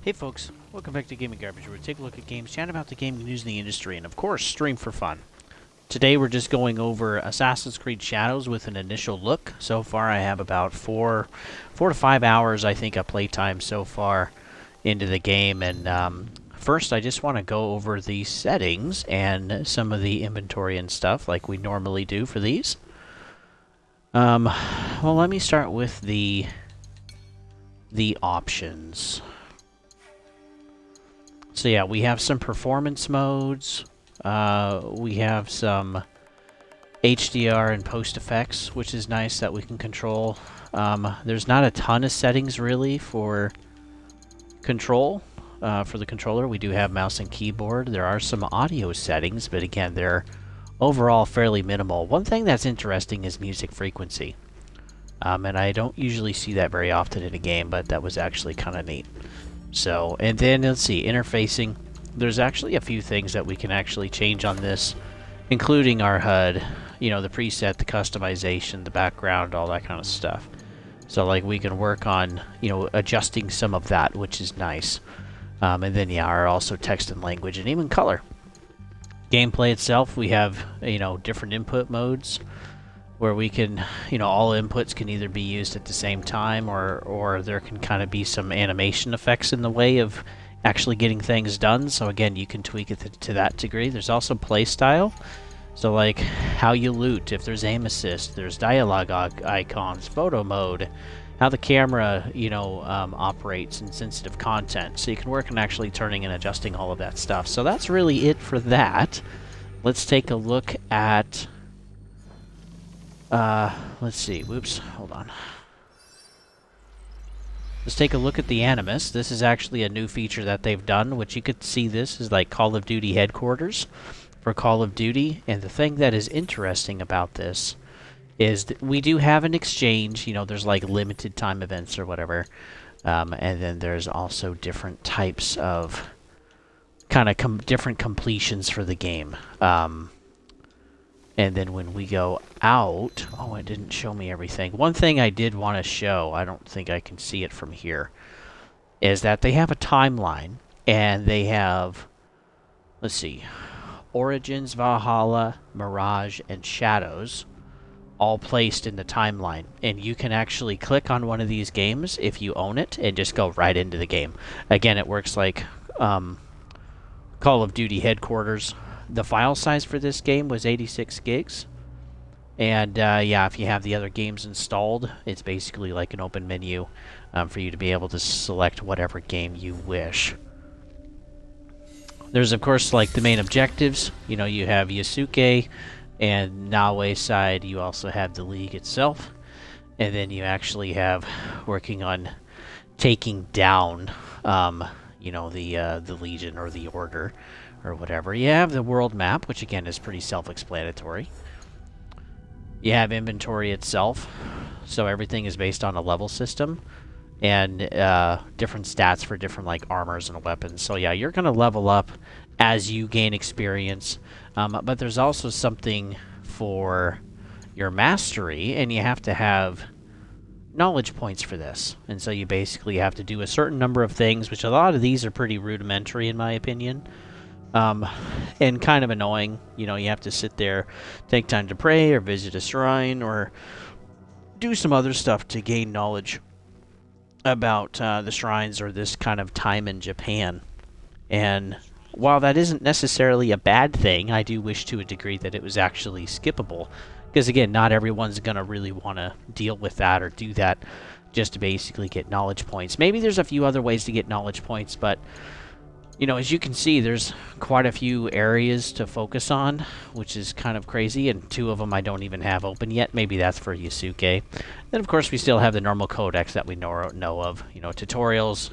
Hey folks, welcome back to Gaming Garbage, where we take a look at games, chat about the gaming news in the industry, and of course, stream for fun. Today we're just going over Assassin's Creed Shadows with an initial look. So far I have about 4 to 5 hours, I think, of playtime so far into the game, and first I just want to go over the settings and some of the inventory and stuff like we normally do for these. Well, let me start with the options. So yeah, we have some performance modes. We have some HDR and post effects, which is nice that we can control. There's not a ton of settings really for control. For the controller, we do have mouse and keyboard. There are some audio settings, but again, they're overall fairly minimal. One thing that's interesting is music frequency. And I don't usually see that very often in a game, but that was actually kind of neat. So, and then let's see, interfacing. There's actually a few things that we can actually change on this, including our HUD, you know, the preset, the customization, the background, all that kind of stuff. So, like, we can work on, you know, adjusting some of that, which is nice. And then, yeah, our also text and language, and even color. Gameplay itself, we have, you know, different input modes, where we can, you know, all inputs can either be used at the same time, or there can kind of be some animation effects in the way of actually getting things done. So again, you can tweak it to that degree. There's also play style. So like how you loot, if there's aim assist, there's dialogue icons, photo mode, how the camera, you know, operates in sensitive content. So you can work on actually turning and adjusting all of that stuff. So that's really it for that. Let's take a look at... let's see. Whoops. Hold on. Let's take a look at the Animus. This is actually a new feature that they've done, which you could see this is like Call of Duty headquarters for Call of Duty. And the thing that is interesting about this is that we do have an exchange. You know, there's like limited time events or whatever. And then there's also different types of kind of different completions for the game. And then when we go out... Oh, it didn't show me everything. One thing I did want to show, I don't think I can see it from here, is that they have a timeline, and they have... Let's see. Origins, Valhalla, Mirage, and Shadows all placed in the timeline. And you can actually click on one of these games if you own it and just go right into the game. Again, it works like Call of Duty headquarters. The file size for this game was 86 gigs. And yeah, if you have the other games installed, it's basically like an open menu for you to be able to select whatever game you wish. There's, of course, like the main objectives. You know, you have Yasuke, and Naoe side, you also have the League itself. And then you actually have working on taking down, you know, the Legion or the Order, or whatever. You have the world map, which again is pretty self-explanatory. You have inventory itself, so everything is based on a level system, and different stats for different like armors and weapons. So yeah, you're gonna level up as you gain experience, but there's also something for your mastery, and you have to have knowledge points for this. And so you basically have to do a certain number of things, which a lot of these are pretty rudimentary in my opinion. And kind of annoying. You know, you have to sit there, take time to pray, or visit a shrine, or do some other stuff to gain knowledge about the shrines or this kind of time in Japan. And while that isn't necessarily a bad thing, I do wish to a degree that it was actually skippable. Because again, not everyone's going to really want to deal with that or do that just to basically get knowledge points. Maybe there's a few other ways to get knowledge points, but... You know, as you can see, there's quite a few areas to focus on, which is kind of crazy, and 2 of them I don't even have open yet. Maybe that's for Yasuke. Then, of course, we still have the normal codex that we know of. You know, tutorials,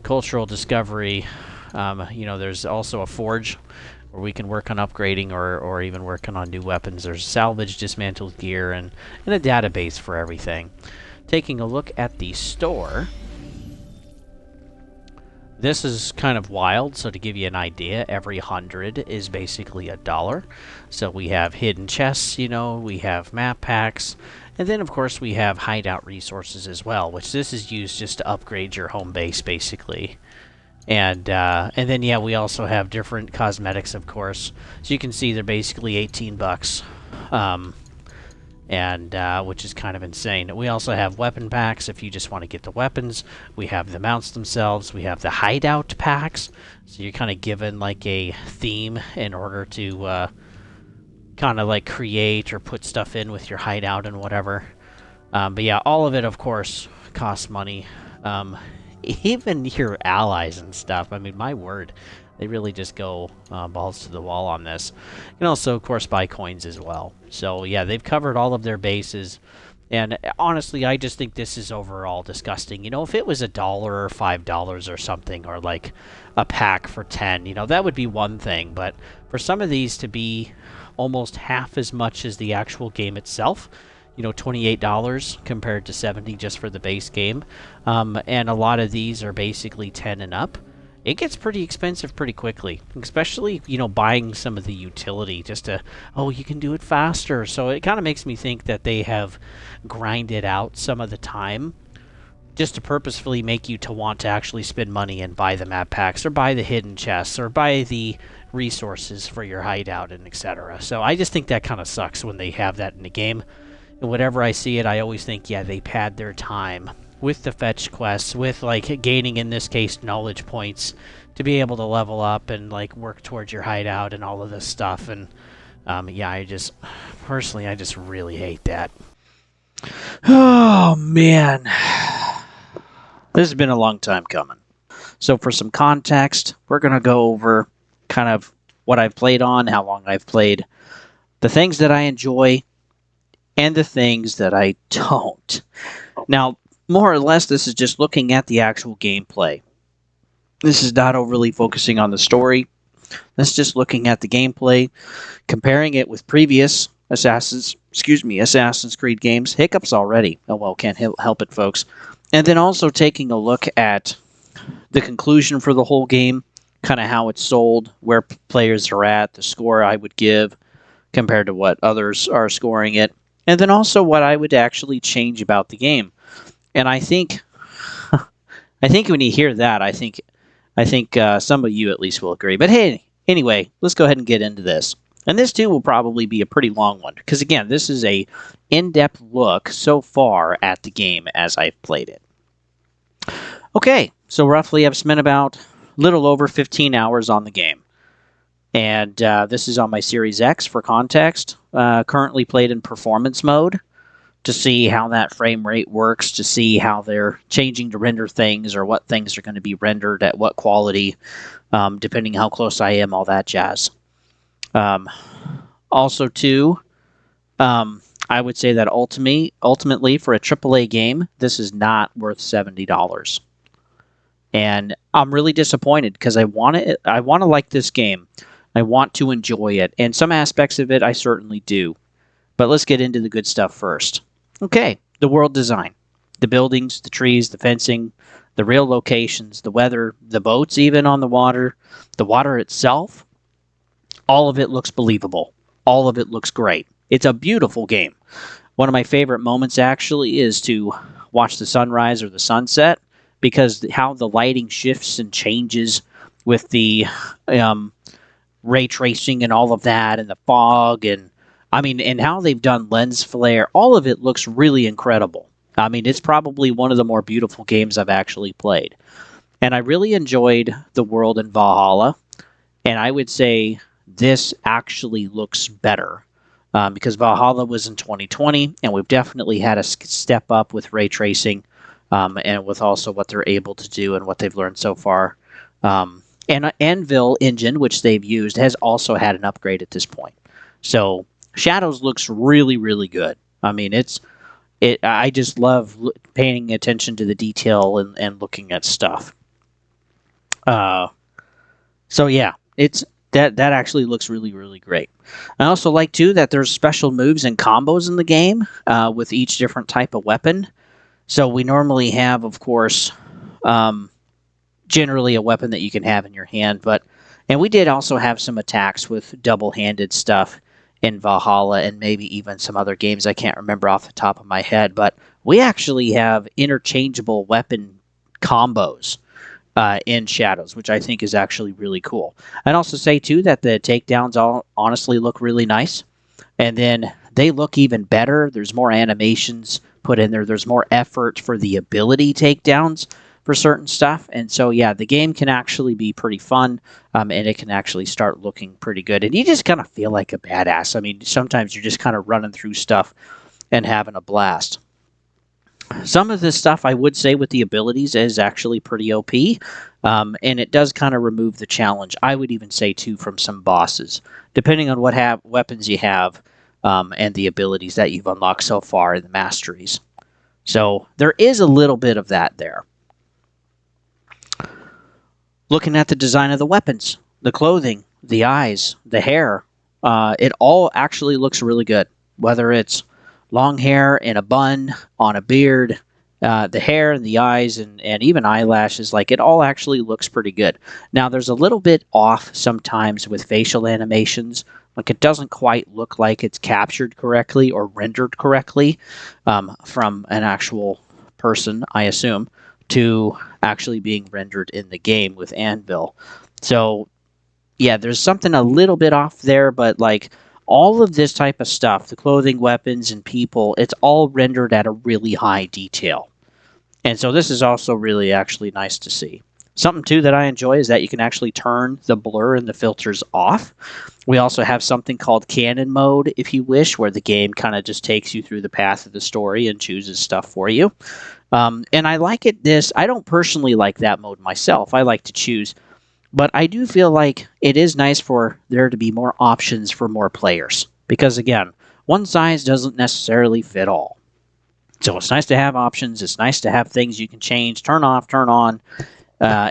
cultural discovery. You know, there's also a forge where we can work on upgrading or even working on new weapons. There's salvage, dismantled gear, and a database for everything. Taking a look at the store... This is kind of wild, so to give you an idea, every 100 is basically $1. So we have hidden chests, you know, we have map packs, and then of course we have hideout resources as well, which this is used just to upgrade your home base, basically. And then yeah, we also have different cosmetics, of course. So you can see they're basically $18, and which is kind of insane. We also have weapon packs if you just want to get the weapons. We have the mounts themselves. We have the hideout packs. So you're kind of given like a theme in order to kind of like create or put stuff in with your hideout and whatever. But yeah, all of it, of course, costs money. Even your allies and stuff. I mean, my word, they really just go balls to the wall on this. You can also, of course, buy coins as well. So yeah, they've covered all of their bases. And honestly, I just think this is overall disgusting. You know, if it was $1 or $5 or something, or like a pack for 10, you know, that would be one thing. But for some of these to be almost half as much as the actual game itself, you know, $28 compared to $70 just for the base game, and a lot of these are basically 10 and up, it gets pretty expensive pretty quickly, especially, you know, buying some of the utility just to, oh, you can do it faster. So it kind of makes me think that they have grinded out some of the time just to purposefully make you to want to actually spend money and buy the map packs or buy the hidden chests or buy the resources for your hideout and etc. So I just think that kind of sucks when they have that in the game. And whenever I see it, I always think, yeah, they pad their time with the fetch quests, with like gaining, in this case, knowledge points to be able to level up and like work towards your hideout and all of this stuff. And yeah, I just really hate that. Oh man, this has been a long time coming. So for some context, we're gonna go over kind of what I've played on, how long I've played, the things that I enjoy, and the things that I don't. Now, more or less, this is just looking at the actual gameplay. This is not overly focusing on the story. This is just looking at the gameplay, comparing it with previous Assassin's Creed games. Hiccups already. Oh well, can't help it, folks. And then also taking a look at the conclusion for the whole game, kind of how it's sold, where players are at, the score I would give compared to what others are scoring it, and then also what I would actually change about the game. And I think when you hear that, I think some of you at least will agree. But hey, anyway, let's go ahead and get into this. And this too will probably be a pretty long one, because again, this is a in-depth look so far at the game as I've played it. Okay, so roughly I've spent about a little over 15 hours on the game. And this is on my Series X for context. Currently played in performance mode to see how that frame rate works, to see how they're changing to render things or what things are going to be rendered at what quality, depending how close I am, all that jazz. Also, too, I would say that ultimately for a AAA game, this is not worth $70. And I'm really disappointed because I want to like this game. I want to enjoy it, and some aspects of it I certainly do. But let's get into the good stuff first. Okay, the world design. The buildings, the trees, the fencing, the real locations, the weather, the boats even on the water itself. All of it looks believable. All of it looks great. It's a beautiful game. One of my favorite moments actually is to watch the sunrise or the sunset, because how the lighting shifts and changes with the ray tracing and all of that, and the fog, and how they've done lens flare. All of it looks really incredible. I mean, it's probably one of the more beautiful games I've actually played. And I really enjoyed the world in Valhalla. And I would say this actually looks better because Valhalla was in 2020, and we've definitely had a step up with ray tracing and with also what they're able to do and what they've learned so far. And Anvil engine, which they've used, has also had an upgrade at this point. So Shadows looks really, really good. I mean, I just love paying attention to the detail and looking at stuff. So yeah, that actually looks really, really great. I also like too that there's special moves and combos in the game with each different type of weapon. So we normally have, of course, generally a weapon that you can have in your hand, and we did also have some attacks with double-handed stuff in Valhalla and maybe even some other games I can't remember off the top of my head, but we actually have interchangeable weapon combos in Shadows, which I think is actually really cool. I'd also say, too, that the takedowns all honestly look really nice. And then they look even better. There's more animations put in there. There's more effort for the ability takedowns for certain stuff. And so, yeah, the game can actually be pretty fun, and it can actually start looking pretty good. And you just kind of feel like a badass. I mean, sometimes you're just kind of running through stuff and having a blast. Some of this stuff I would say with the abilities is actually pretty OP, and it does kind of remove the challenge. I would even say too from some bosses, depending on what weapons you have and the abilities that you've unlocked so far in the masteries. So there is a little bit of that there. Looking at the design of the weapons, the clothing, the eyes, the hair, it all actually looks really good. Whether it's long hair in a bun, on a beard, the hair and the eyes and even eyelashes, like it all actually looks pretty good. Now, there's a little bit off sometimes with facial animations. Like it doesn't quite look like it's captured correctly or rendered correctly from an actual person, I assume, to actually being rendered in the game with Anvil. So, yeah, there's something a little bit off there, but like all of this type of stuff, the clothing, weapons, and people, it's all rendered at a really high detail. And so this is also really actually nice to see. Something too that I enjoy is that you can actually turn the blur and the filters off. We also have something called canon mode, if you wish, where the game kind of just takes you through the path of the story and chooses stuff for you. And I like it I don't personally like that mode myself. I like to choose. But I do feel like it is nice for there to be more options for more players. Because again, one size doesn't necessarily fit all. So it's nice to have options. It's nice to have things you can change, turn off, turn on,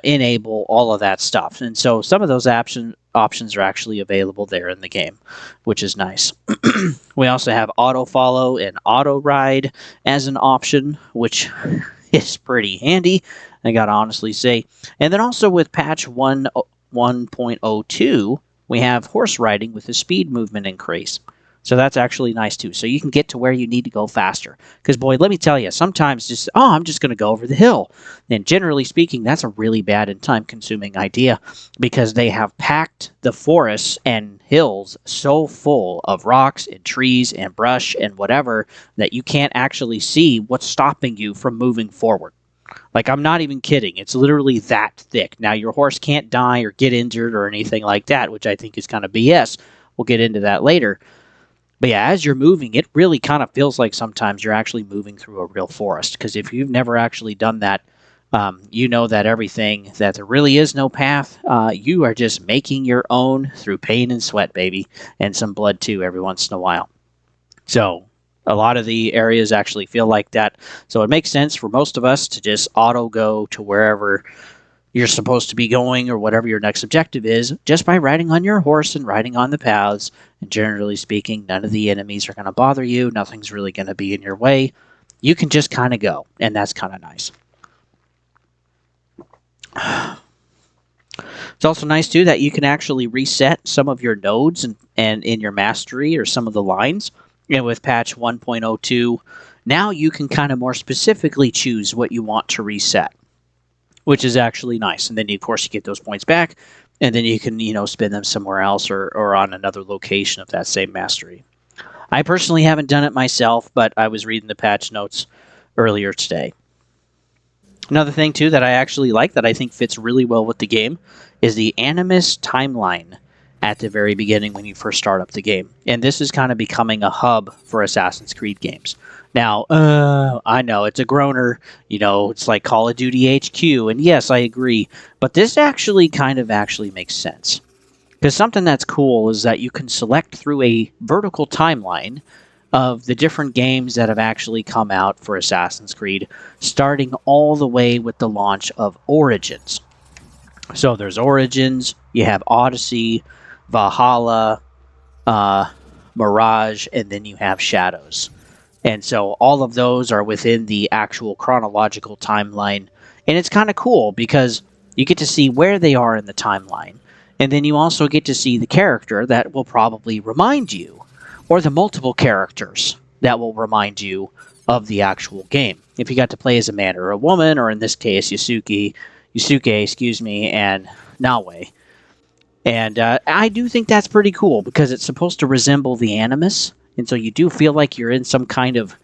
enable, all of that stuff. And so some of those options are actually available there in the game, which is nice. We also have auto follow and auto ride as an option, which is pretty handy, I gotta honestly say. And then also with patch 1.02, we have horse riding with a speed movement increase. So that's actually nice too. So you can get to where you need to go faster. Because boy, let me tell you, sometimes I'm just going to go over the hill. And generally speaking, that's a really bad and time-consuming idea because they have packed the forests and hills so full of rocks and trees and brush and whatever that you can't actually see what's stopping you from moving forward. Like, I'm not even kidding. It's literally that thick. Now, your horse can't die or get injured or anything like that, which I think is kind of BS. We'll get into that later. But yeah, as you're moving, it really kind of feels like sometimes you're actually moving through a real forest. Because if you've never actually done that, you know that that there really is no path. You are just making your own through pain and sweat, baby. And some blood, too, every once in a while. So a lot of the areas actually feel like that. So it makes sense for most of us to just auto go to wherever you're supposed to be going or whatever your next objective is just by riding on your horse and riding on the paths. And generally speaking, none of the enemies are going to bother you. Nothing's really going to be in your way. You can just kind of go, and that's kind of nice. It's also nice, too, that you can actually reset some of your nodes and in your mastery or some of the lines. And with patch 1.02, now you can kind of more specifically choose what you want to reset, which is actually nice. And then, of course, you get those points back, and then you can, spend them somewhere else or on another location of that same mastery. I personally haven't done it myself, but I was reading the patch notes earlier today. Another thing, too, that I actually like that I think fits really well with the game is the Animus timeline at the very beginning when you first start up the game. And this is kind of becoming a hub for Assassin's Creed games. Now, I know it's a groaner, it's like Call of Duty HQ, and yes, I agree, but this actually makes sense. Because something that's cool is that you can select through a vertical timeline of the different games that have actually come out for Assassin's Creed, starting all the way with the launch of Origins. So there's Origins, you have Odyssey, Valhalla, Mirage, and then you have Shadows. And so all of those are within the actual chronological timeline. And it's kind of cool because you get to see where they are in the timeline. And then you also get to see the character that will probably remind you, or the multiple characters that will remind you of the actual game. If you got to play as a man or a woman, or in this case, Yasuke, Yusuke, excuse me, and Nawe. And I do think that's pretty cool because it's supposed to resemble the Animus, and so you do feel like you're in some kind of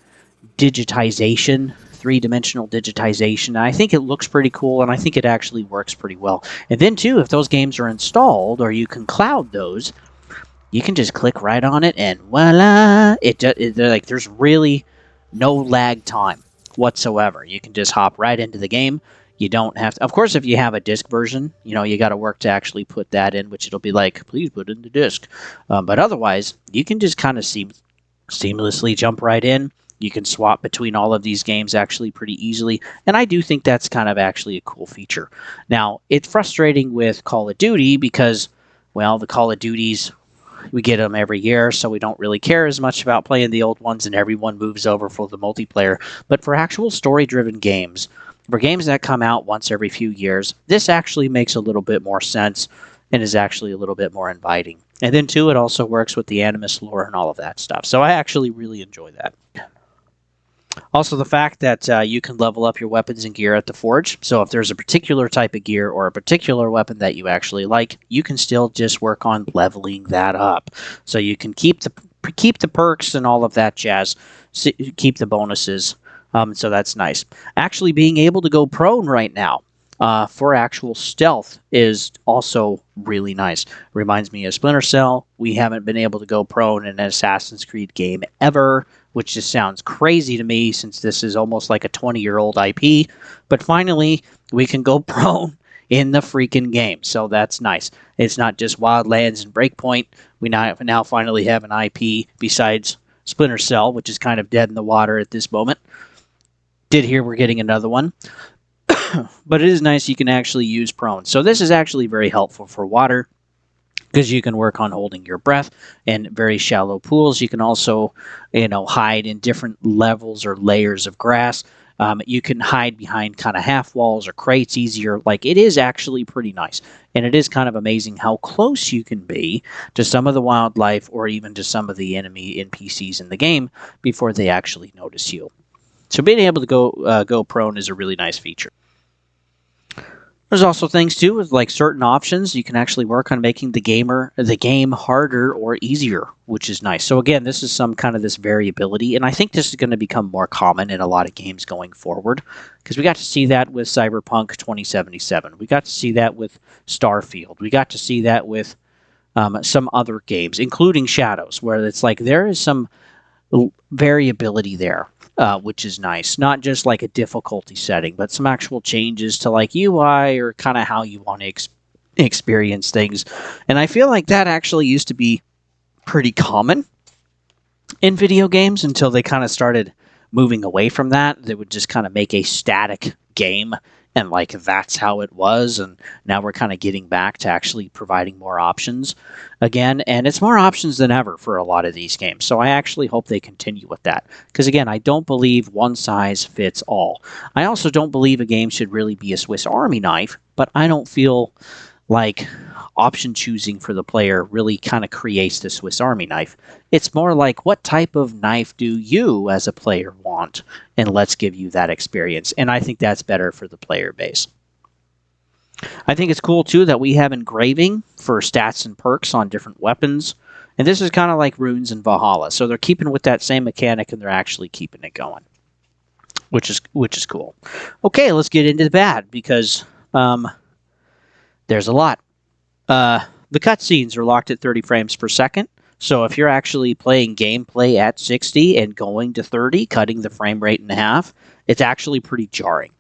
digitization, three-dimensional digitization. And I think it looks pretty cool, and I think it actually works pretty well. And then too, if those games are installed or you can cloud those, you can just click right on it, and voila! They're like there's really no lag time whatsoever. You can just hop right into the game. You don't have to. Of course, if you have a disc version, you got to work to actually put that in, which it'll be like, please put in the disc. But otherwise, you can just kind of seamlessly jump right in. You can swap between all of these games actually pretty easily, and I do think that's kind of actually a cool feature. Now, it's frustrating with Call of Duty because, well, the Call of Duties, we get them every year, so we don't really care as much about playing the old ones, and everyone moves over for the multiplayer. But for actual story-driven games, for games that come out once every few years, this actually makes a little bit more sense and is actually a little bit more inviting. And then, too, it also works with the Animus lore and all of that stuff. So I actually really enjoy that. Also, the fact that you can level up your weapons and gear at the forge. So if there's a particular type of gear or a particular weapon that you actually like, you can still just work on leveling that up. So you can keep the perks and all of that jazz, keep the bonuses. So that's nice. Actually, being able to go prone right now for actual stealth is also really nice. Reminds me of Splinter Cell. We haven't been able to go prone in an Assassin's Creed game ever, which just sounds crazy to me since this is almost like a 20-year-old IP. But finally, we can go prone in the freaking game. So that's nice. It's not just Wildlands and Breakpoint. We now finally have an IP besides Splinter Cell, which is kind of dead in the water at this moment. Did hear we're getting another one. But it is nice you can actually use prone. So this is actually very helpful for water because you can work on holding your breath in very shallow pools. You can also, hide in different levels or layers of grass. You can hide behind kind of half walls or crates easier. Like, it is actually pretty nice. And it is kind of amazing how close you can be to some of the wildlife or even to some of the enemy NPCs in the game before they actually notice you. So being able to go prone is a really nice feature. There's also things too with like certain options you can actually work on making the game harder or easier, which is nice. So again, this is some kind of this variability, and I think this is going to become more common in a lot of games going forward because we got to see that with Cyberpunk 2077. We got to see that with Starfield. We got to see that with some other games, including Shadows, where it's like there is some variability there. Which is nice. Not just like a difficulty setting, but some actual changes to like UI or kind of how you want to experience things. And I feel like that actually used to be pretty common in video games until they kind of started moving away from that. They would just kind of make a static game and like that's how it was, and now we're kind of getting back to actually providing more options again, and it's more options than ever for a lot of these games. So I actually hope they continue with that because again, I don't believe one size fits all. I also don't believe a game should really be a Swiss Army knife, but I don't feel like option choosing for the player really kind of creates the Swiss Army knife. It's more like, what type of knife do you as a player want? And let's give you that experience. And I think that's better for the player base. I think it's cool too that we have engraving for stats and perks on different weapons. And this is kind of like Runes and Valhalla. So they're keeping with that same mechanic and they're actually keeping it going, which is cool. Okay, let's get into the bad because there's a lot. The cutscenes are locked at 30 frames per second. So if you're actually playing gameplay at 60 and going to 30, cutting the frame rate in half, it's actually pretty jarring.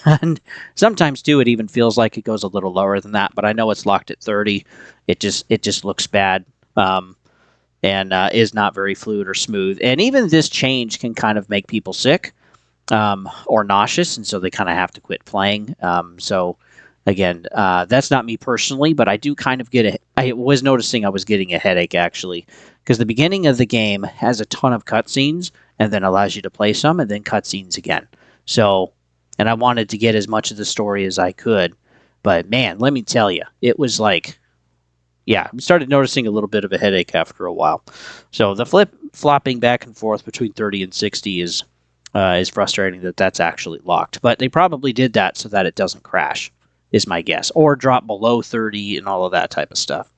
And sometimes too, it even feels like it goes a little lower than that. But I know it's locked at 30. It just looks bad, and is not very fluid or smooth. And even this change can kind of make people sick or nauseous, and so they kind of have to quit playing. Again, that's not me personally, but I do kind of I was noticing I was getting a headache, actually, because the beginning of the game has a ton of cutscenes and then allows you to play some and then cutscenes again. So, and I wanted to get as much of the story as I could, but man, let me tell you, it was like, yeah, I started noticing a little bit of a headache after a while. So the flopping back and forth between 30 and 60 is Is frustrating that that's actually locked. But they probably did that so that it doesn't crash, is my guess. Or drop below 30 and all of that type of stuff.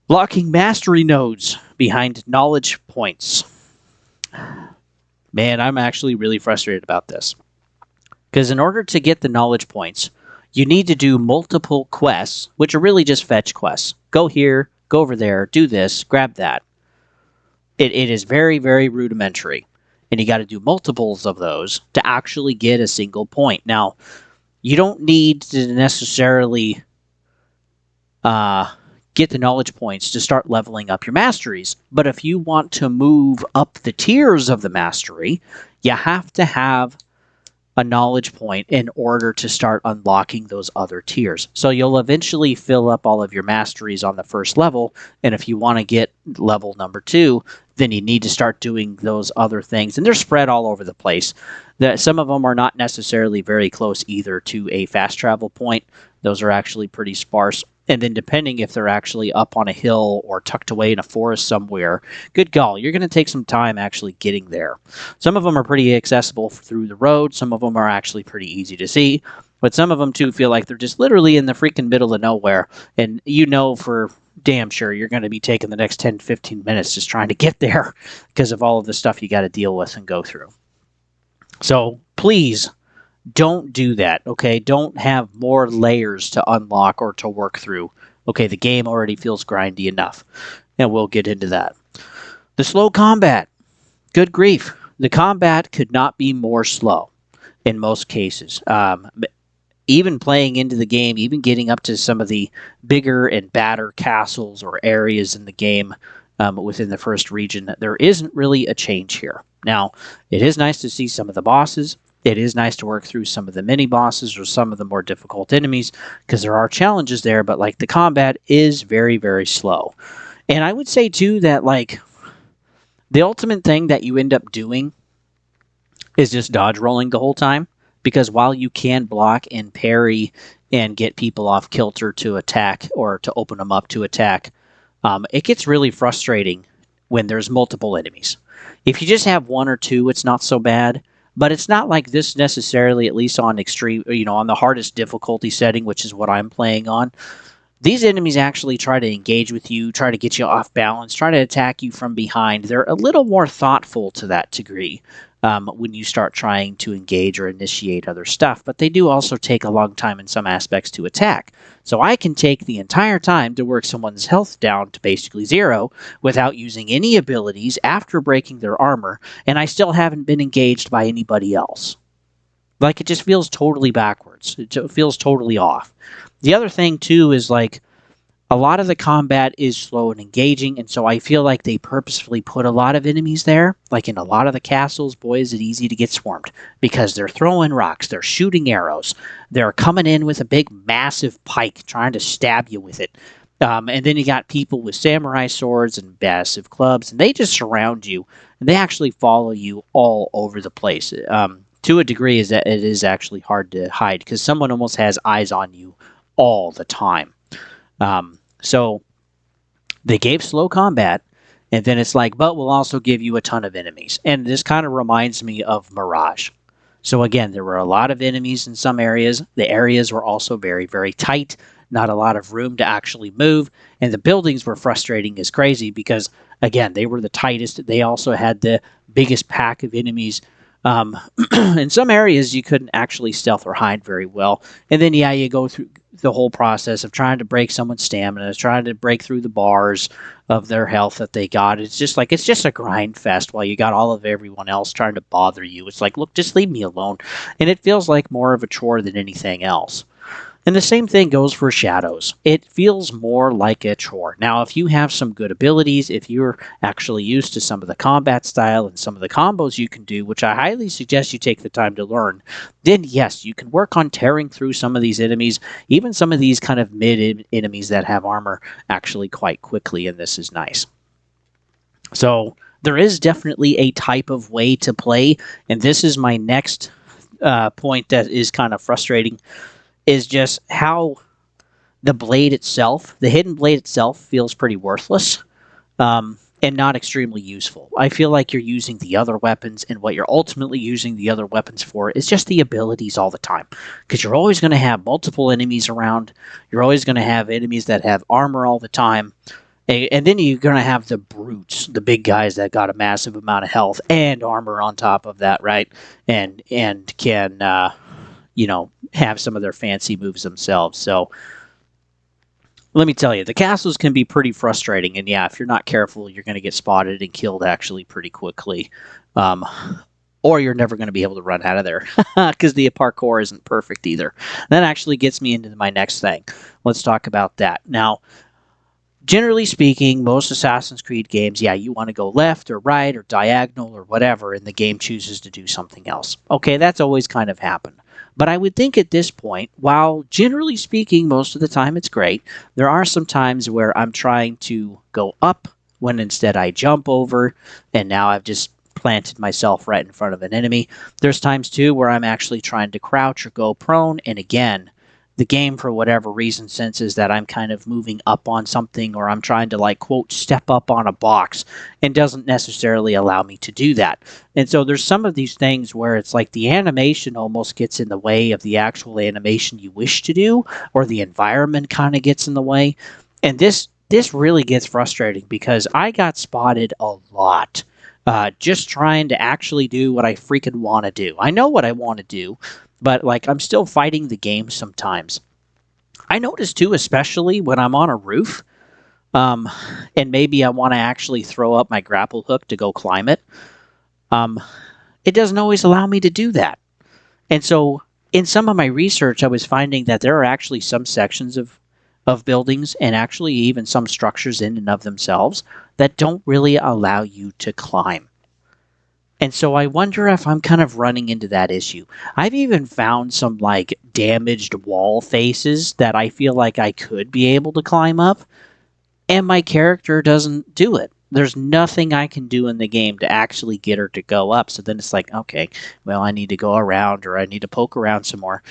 Locking mastery nodes behind knowledge points. Man, I'm actually really frustrated about this. Because in order to get the knowledge points, you need to do multiple quests, which are really just fetch quests. Go here, go over there, do this, grab that. It is very, very rudimentary. And you got to do multiples of those to actually get a single point. Now, you don't need to necessarily get the knowledge points to start leveling up your masteries. But if you want to move up the tiers of the mastery, you have to have a knowledge point in order to start unlocking those other tiers. So you'll eventually fill up all of your masteries on the first level, and if you want to get level number 2, then you need to start doing those other things, and they're spread all over the place. Some of them are not necessarily very close either to a fast travel point. Those are actually pretty sparse. And then depending if they're actually up on a hill or tucked away in a forest somewhere, good gall, you're going to take some time actually getting there. Some of them are pretty accessible through the road. Some of them are actually pretty easy to see. But some of them, too, feel like they're just literally in the freaking middle of nowhere. And you know for damn sure you're going to be taking the next 10, 15 minutes just trying to get there because of all of the stuff you got to deal with and go through. So please don't do that, okay? Don't have more layers to unlock or to work through. Okay, the game already feels grindy enough, and we'll get into that. The slow combat. Good grief. The combat could not be more slow in most cases. Even playing into the game, even getting up to some of the bigger and badder castles or areas in the game within the first region, there isn't really a change here. Now, it is nice to see some of the bosses. It is nice to work through some of the mini bosses or some of the more difficult enemies because there are challenges there, but like the combat is very, very slow. And I would say too that like the ultimate thing that you end up doing is just dodge rolling the whole time, because while you can block and parry and get people off kilter to attack or to open them up to attack, it gets really frustrating when there's multiple enemies. If you just have one or two, it's not so bad. But it's not like this necessarily, at least on extreme, on the hardest difficulty setting, which is what I'm playing on. These enemies actually try to engage with you, try to get you off balance, try to attack you from behind. They're a little more thoughtful to that degree when you start trying to engage or initiate other stuff. But they do also take a long time in some aspects to attack. So I can take the entire time to work someone's health down to basically 0 without using any abilities after breaking their armor, and I still haven't been engaged by anybody else. Like, it just feels totally backwards. It feels totally off. The other thing, too, is like a lot of the combat is slow and engaging, and so I feel like they purposefully put a lot of enemies there. Like in a lot of the castles, boy, is it easy to get swarmed because they're throwing rocks, they're shooting arrows, they're coming in with a big, massive pike trying to stab you with it. And then you got people with samurai swords and massive clubs, and they just surround you, and they actually follow you all over the place. To a degree, is that it is actually hard to hide because someone almost has eyes on you all the time. So they gave slow combat, and then it's like, but we'll also give you a ton of enemies. And this kind of reminds me of Mirage. So again, there were a lot of enemies in some areas. The areas were also very, very tight, not a lot of room to actually move. And the buildings were frustrating as crazy because, again, they were the tightest. They also had the biggest pack of enemies. In some areas, you couldn't actually stealth or hide very well. And then, yeah, you go through the whole process of trying to break someone's stamina, trying to break through the bars of their health that they got. It's just a grind fest while you got all of everyone else trying to bother you. It's like, look, just leave me alone. And it feels like more of a chore than anything else. And the same thing goes for Shadows. It feels more like a chore. Now, if you have some good abilities, if you're actually used to some of the combat style and some of the combos you can do, which I highly suggest you take the time to learn, then yes, you can work on tearing through some of these enemies, even some of these kind of mid enemies that have armor actually quite quickly, and this is nice. So there is definitely a type of way to play, and this is my next point that is kind of frustrating, is just how the blade itself, the hidden blade itself, feels pretty worthless. and not extremely useful. I feel like you're using the other weapons, and what you're ultimately using the other weapons for is just the abilities all the time. Because you're always going to have multiple enemies around, you're always going to have enemies that have armor all the time, and then you're going to have the brutes, the big guys that got a massive amount of health and armor on top of that, right? And can, have some of their fancy moves themselves. So let me tell you, the castles can be pretty frustrating, and yeah, if you're not careful, you're going to get spotted and killed actually pretty quickly. Or you're never going to be able to run out of there because the parkour isn't perfect either. That actually gets me into my next thing. Let's talk about that. Now, generally speaking, most Assassin's Creed games, yeah, you want to go left or right or diagonal or whatever, and the game chooses to do something else. Okay, that's always kind of happened. But I would think at this point, while generally speaking, most of the time it's great, there are some times where I'm trying to go up when instead I jump over, and now I've just planted myself right in front of an enemy. There's times too where I'm actually trying to crouch or go prone, and again, the game, for whatever reason, senses that I'm kind of moving up on something, or I'm trying to, like, quote, step up on a box, and doesn't necessarily allow me to do that. And so there's some of these things where it's like the animation almost gets in the way of the actual animation you wish to do, or the environment kind of gets in the way. And this really gets frustrating because I got spotted a lot. Just trying to actually do what I freaking want to do. I know what I want to do, but like I'm still fighting the game sometimes. I notice too, especially when I'm on a roof, and maybe I want to actually throw up my grapple hook to go climb it. It doesn't always allow me to do that, and so in some of my research, I was finding that there are actually some sections of buildings and actually even some structures in and of themselves that don't really allow you to climb. And so I wonder if I'm kind of running into that issue. I've even found some like damaged wall faces that I feel like I could be able to climb up, and my character doesn't do it. There's nothing I can do in the game to actually get her to go up. So then it's like, okay, well, I need to go around or I need to poke around some more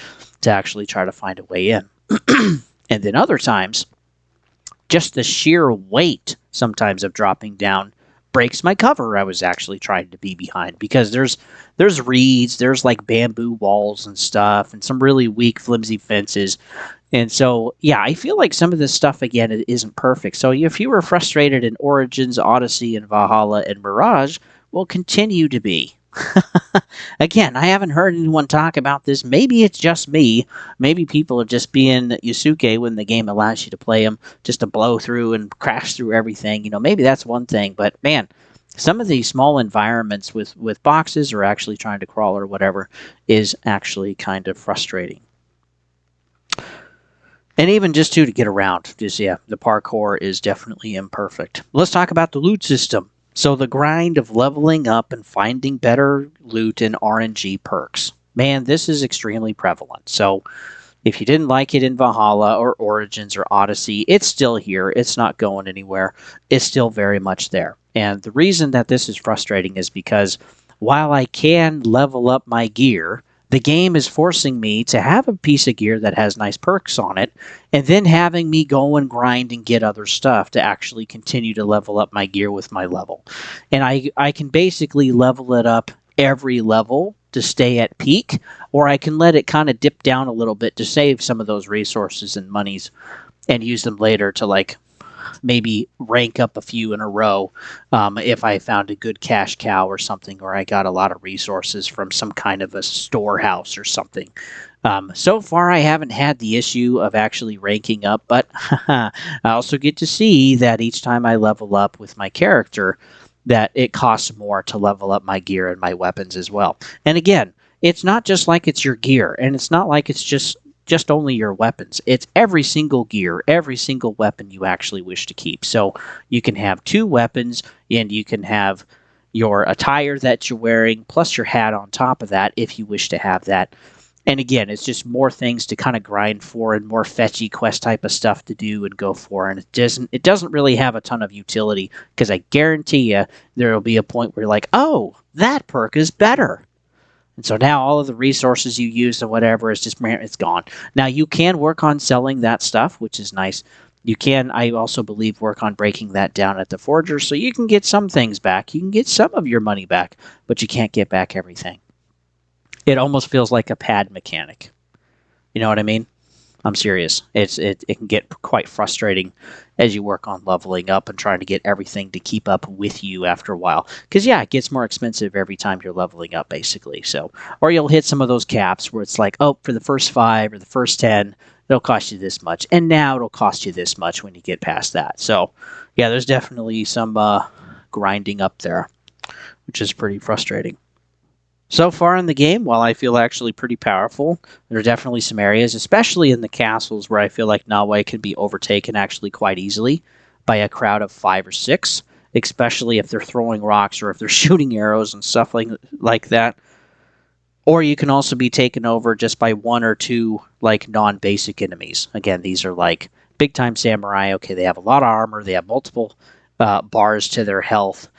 to actually try to find a way in. And then other times, just the sheer weight sometimes of dropping down breaks my cover I was actually trying to be behind, because there's reeds, there's like bamboo walls and stuff, and some really weak, flimsy fences. And so, yeah, I feel like some of this stuff, again, it isn't perfect. So if you were frustrated in Origins, Odyssey, and Valhalla, and Mirage, will continue to be. Again, I haven't heard anyone talk about this. Maybe it's just me. Maybe people are just being Yusuke when the game allows you to play them, just to blow through and crash through everything. Maybe that's one thing. But man, some of these small environments with boxes or actually trying to crawl or whatever is actually kind of frustrating. And even just to get around, the parkour is definitely imperfect. Let's talk about the loot system. So the grind of leveling up and finding better loot and RNG perks. Man, this is extremely prevalent. So if you didn't like it in Valhalla or Origins or Odyssey, it's still here. It's not going anywhere. It's still very much there. And the reason that this is frustrating is because while I can level up my gear, the game is forcing me to have a piece of gear that has nice perks on it, and then having me go and grind and get other stuff to actually continue to level up my gear with my level. And I can basically level it up every level to stay at peak, or I can let it kind of dip down a little bit to save some of those resources and monies and use them later to like maybe rank up a few in a row if I found a good cash cow or something, or I got a lot of resources from some kind of a storehouse or something. So far, I haven't had the issue of actually ranking up, but I also get to see that each time I level up with my character, that it costs more to level up my gear and my weapons as well. And again, it's not just like it's your gear, and it's not like it's just only your weapons. It's every single gear, every single weapon you actually wish to keep. So you can have 2 weapons, and you can have your attire that you're wearing, plus your hat on top of that, if you wish to have that. And again, it's just more things to kind of grind for and more fetchy quest type of stuff to do and go for. And it doesn't really have a ton of utility, because I guarantee you there will be a point where you're like, oh, that perk is better. And so now all of the resources you used and whatever is just, it's gone. Now you can work on selling that stuff, which is nice. You can, I also believe, work on breaking that down at the Forger so you can get some things back. You can get some of your money back, but you can't get back everything. It almost feels like a pad mechanic. You know what I mean? I'm serious. It can get quite frustrating as you work on leveling up and trying to get everything to keep up with you after a while. Because yeah, it gets more expensive every time you're leveling up, basically. So, or you'll hit some of those caps where it's like, oh, for the first 5 or the first 10, it'll cost you this much, and now it'll cost you this much when you get past that. So, yeah, there's definitely some grinding up there, which is pretty frustrating. So far in the game, while I feel actually pretty powerful, there are definitely some areas, especially in the castles, where I feel like Nalwai can be overtaken actually quite easily by a crowd of 5 or 6, especially if they're throwing rocks or if they're shooting arrows and stuff like that. Or you can also be taken over just by 1 or 2 like non-basic enemies. Again, these are like big-time samurai. Okay, they have a lot of armor. They have multiple bars to their health.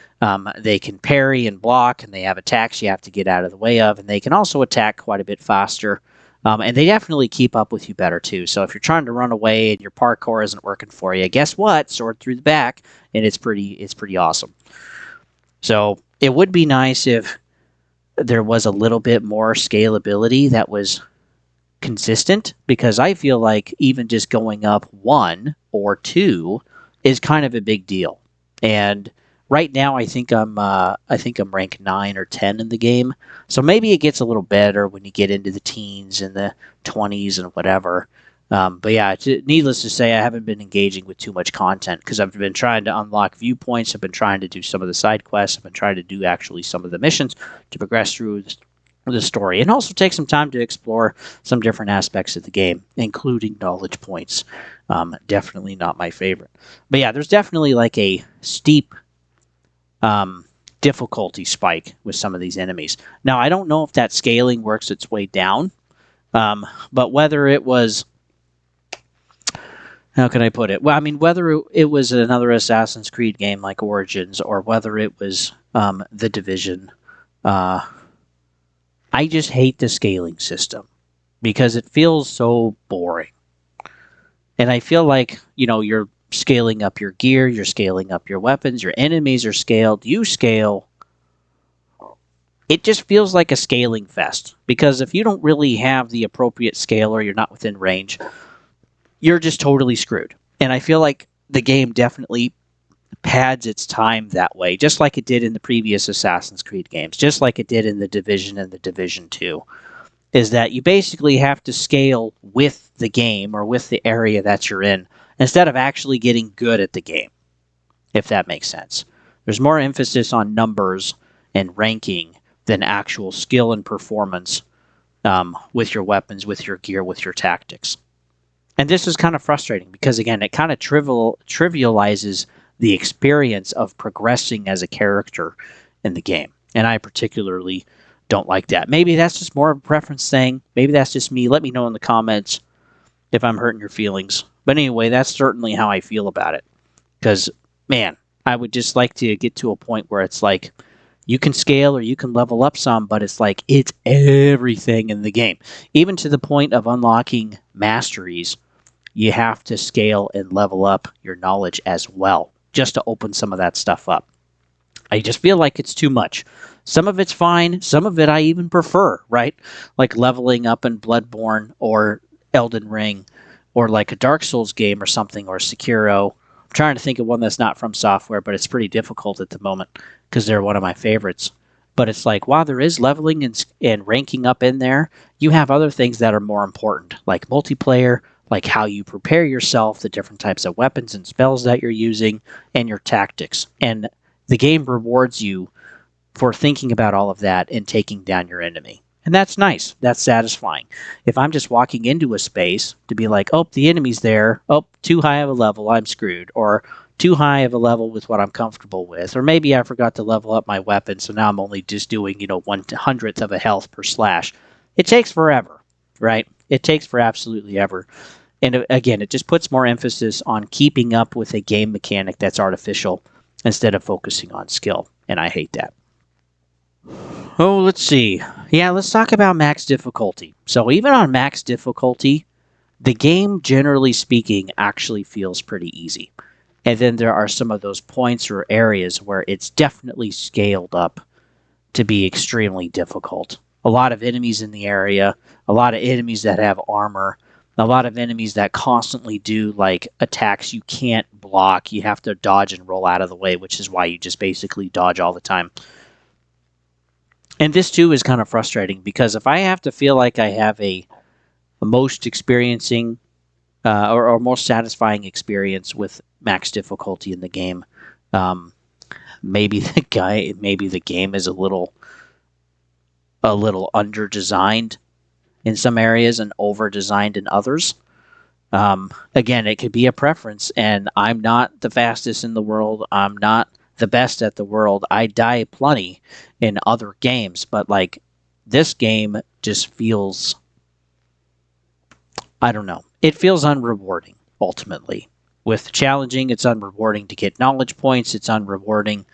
They can parry and block, and they have attacks you have to get out of the way of, and they can also attack quite a bit faster. And they definitely keep up with you better, too. So if you're trying to run away and your parkour isn't working for you, guess what? Sword through the back, and it's pretty awesome. So it would be nice if there was a little bit more scalability that was consistent, because I feel like even just going up 1 or 2 is kind of a big deal. And right now, I think I'm ranked 9 or 10 in the game. So maybe it gets a little better when you get into the teens and the 20s and whatever. But yeah, needless to say, I haven't been engaging with too much content because I've been trying to unlock viewpoints. I've been trying to do some of the side quests. I've been trying to do actually some of the missions to progress through the story, and also take some time to explore some different aspects of the game, including knowledge points. Definitely not my favorite. But yeah, there's definitely like a steep difficulty spike with some of these enemies. Now, I don't know if that scaling works its way down, but whether it was, how can I put it? Well, I mean, whether it was another Assassin's Creed game like Origins, or whether it was The Division, I just hate the scaling system because it feels so boring. And I feel like, you're scaling up your gear, you're scaling up your weapons, your enemies are scaled, you scale. It just feels like a scaling fest, because if you don't really have the appropriate scale or you're not within range, you're just totally screwed. And I feel like the game definitely pads its time that way, just like it did in the previous Assassin's Creed games, just like it did in The Division and The Division 2, is that you basically have to scale with the game or with the area that you're in, instead of actually getting good at the game, if that makes sense. There's more emphasis on numbers and ranking than actual skill and performance with your weapons, with your gear, with your tactics. And this is kind of frustrating because, again, it kind of trivializes the experience of progressing as a character in the game. And I particularly don't like that. Maybe that's just more of a preference thing. Maybe that's just me. Let me know in the comments if I'm hurting your feelings. But anyway, that's certainly how I feel about it. Because, man, I would just like to get to a point where it's like, you can scale or you can level up some, but it's like, it's everything in the game. Even to the point of unlocking masteries, you have to scale and level up your knowledge as well, just to open some of that stuff up. I just feel like it's too much. Some of it's fine. Some of it I even prefer, right? Like leveling up in Bloodborne or Elden Ring, or like a Dark Souls game or something, or Sekiro. I'm trying to think of one that's not from Software, but it's pretty difficult at the moment because they're one of my favorites. But it's like, while there is leveling and ranking up in there, you have other things that are more important, like multiplayer, like how you prepare yourself, the different types of weapons and spells that you're using, and your tactics. And the game rewards you for thinking about all of that and taking down your enemy. And that's nice. That's satisfying. If I'm just walking into a space to be like, oh, the enemy's there. Oh, too high of a level, I'm screwed. Or too high of a level with what I'm comfortable with. Or maybe I forgot to level up my weapon, so now I'm only just doing, 1/100th of a health per slash. It takes forever, right? It takes for absolutely ever. And again, it just puts more emphasis on keeping up with a game mechanic that's artificial instead of focusing on skill. And I hate that. Oh, let's see. Yeah, let's talk about max difficulty. So even on max difficulty, the game, generally speaking, actually feels pretty easy. And then there are some of those points or areas where it's definitely scaled up to be extremely difficult. A lot of enemies in the area, a lot of enemies that have armor, a lot of enemies that constantly do like attacks you can't block. You have to dodge and roll out of the way, which is why you just basically dodge all the time. And this too is kind of frustrating because if I have to feel like I have a most experiencing or most satisfying experience with max difficulty in the game, um, maybe the game is a little under designed in some areas and over designed in others. Again, it could be a preference, and I'm not the fastest in the world. I'm not the best at the world. I die plenty in other games, but like this game just feels, I don't know. It feels unrewarding ultimately. With challenging, it's unrewarding to get knowledge points. It's unrewarding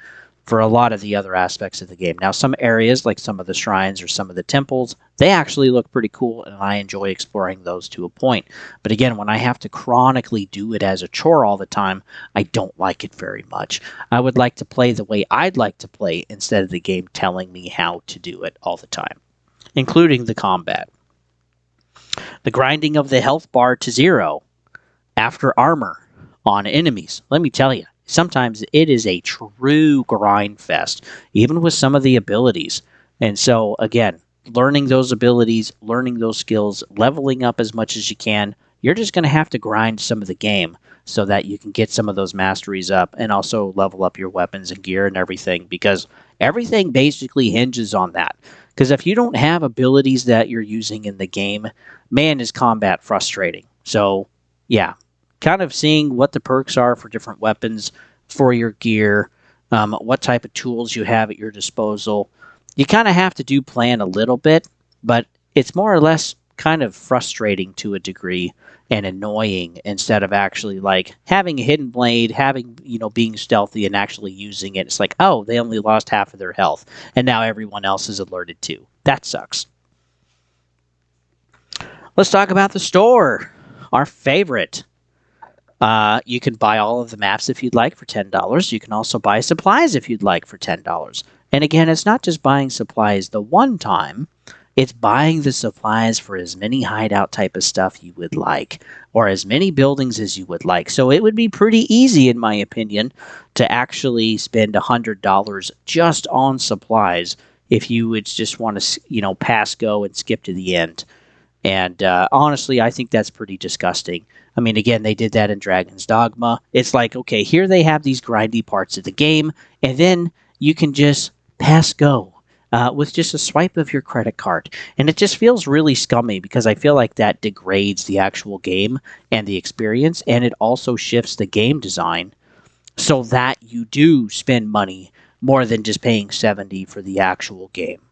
for a lot of the other aspects of the game. Now, some areas, like some of the shrines or some of the temples, they actually look pretty cool, and I enjoy exploring those to a point. But again, when I have to chronically do it as a chore all the time, I don't like it very much. I would like to play the way I'd like to play instead of the game telling me how to do it all the time, including the combat. The grinding of the health bar to 0 after armor on enemies. Let me tell you, sometimes it is a true grind fest, even with some of the abilities. And so, again, learning those abilities, learning those skills, leveling up as much as you can, you're just going to have to grind some of the game so that you can get some of those masteries up and also level up your weapons and gear and everything, because everything basically hinges on that. Because if you don't have abilities that you're using in the game, man, is combat frustrating. So, yeah, kind of seeing what the perks are for different weapons, for your gear, what type of tools you have at your disposal. You kind of have to do plan a little bit, but it's more or less kind of frustrating to a degree and annoying instead of actually like having a hidden blade, having, being stealthy and actually using it. It's like, oh, they only lost half of their health and now everyone else is alerted too. That sucks. Let's talk about the store, our favorite. You can buy all of the maps if you'd like for $10. You can also buy supplies if you'd like for $10. And again, it's not just buying supplies the one time, it's buying the supplies for as many hideout type of stuff you would like, or as many buildings as you would like. So it would be pretty easy, in my opinion, to actually spend $100 just on supplies if you would just want to, pass go and skip to the end. And honestly, I think that's pretty disgusting. I mean, again, they did that in Dragon's Dogma. It's like, okay, here they have these grindy parts of the game, and then you can just pass go with just a swipe of your credit card. And it just feels really scummy because I feel like that degrades the actual game and the experience, and it also shifts the game design so that you do spend money more than just paying $70 for the actual game.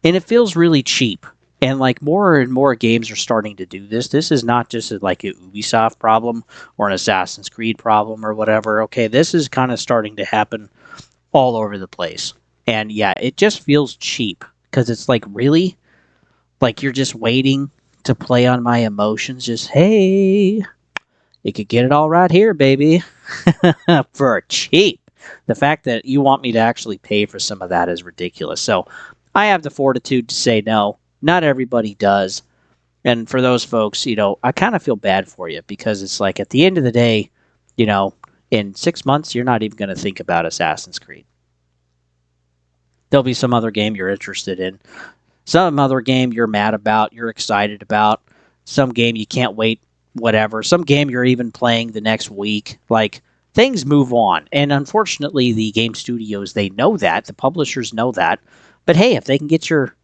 And it feels really cheap. And like more and more games are starting to do this. This is not just like a Ubisoft problem or an Assassin's Creed problem or whatever. Okay, this is kind of starting to happen all over the place. And yeah, it just feels cheap because it's like, really? Like you're just waiting to play on my emotions. Just, hey, you could get it all right here, baby, for cheap. The fact that you want me to actually pay for some of that is ridiculous. So I have the fortitude to say no. Not everybody does. And for those folks, I kind of feel bad for you because it's like at the end of the day, in 6 months, you're not even going to think about Assassin's Creed. There'll be some other game you're interested in, some other game you're mad about, you're excited about, some game you can't wait, whatever, some game you're even playing the next week. Like, things move on. And unfortunately, the game studios, they know that. The publishers know that. But hey, if they can get your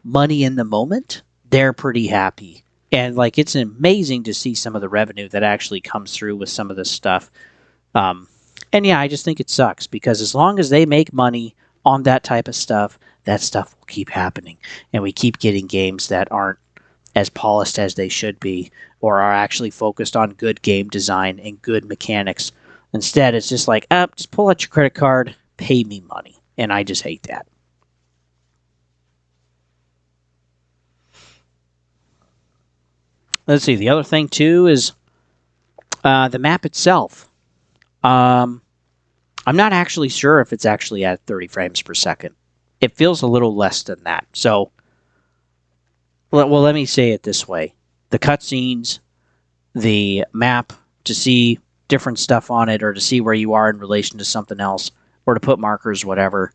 money in the moment, they're pretty happy. And like, it's amazing to see some of the revenue that actually comes through with some of this stuff. And yeah, I just think it sucks because as long as they make money on that type of stuff, that stuff will keep happening. And we keep getting games that aren't as polished as they should be or are actually focused on good game design and good mechanics. Instead, it's just like, just pull out your credit card, pay me money. And I just hate that. let's see. The other thing too is the map itself. I'm not actually sure if it's actually at 30 frames per second. It feels a little less than that. So, well, let me say it this way: the cutscenes, the map to see different stuff on it, or to see where you are in relation to something else, or to put markers, whatever.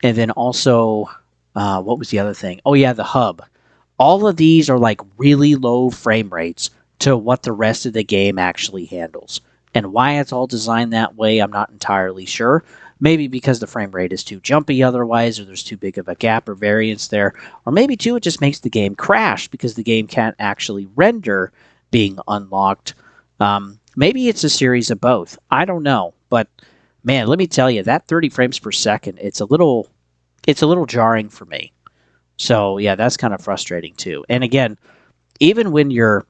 And then also, what was the other thing? Oh yeah, the hub. All of these are like really low frame rates to what the rest of the game actually handles. And why it's all designed that way, I'm not entirely sure. Maybe because the frame rate is too jumpy otherwise, or there's too big of a gap or variance there. Or maybe, too, it just makes the game crash because the game can't actually render being unlocked. Maybe it's a series of both. I don't know. But, man, let me tell you, that 30 frames per second, it's a little jarring for me. So, yeah, that's kind of frustrating, too. And, again, even when you're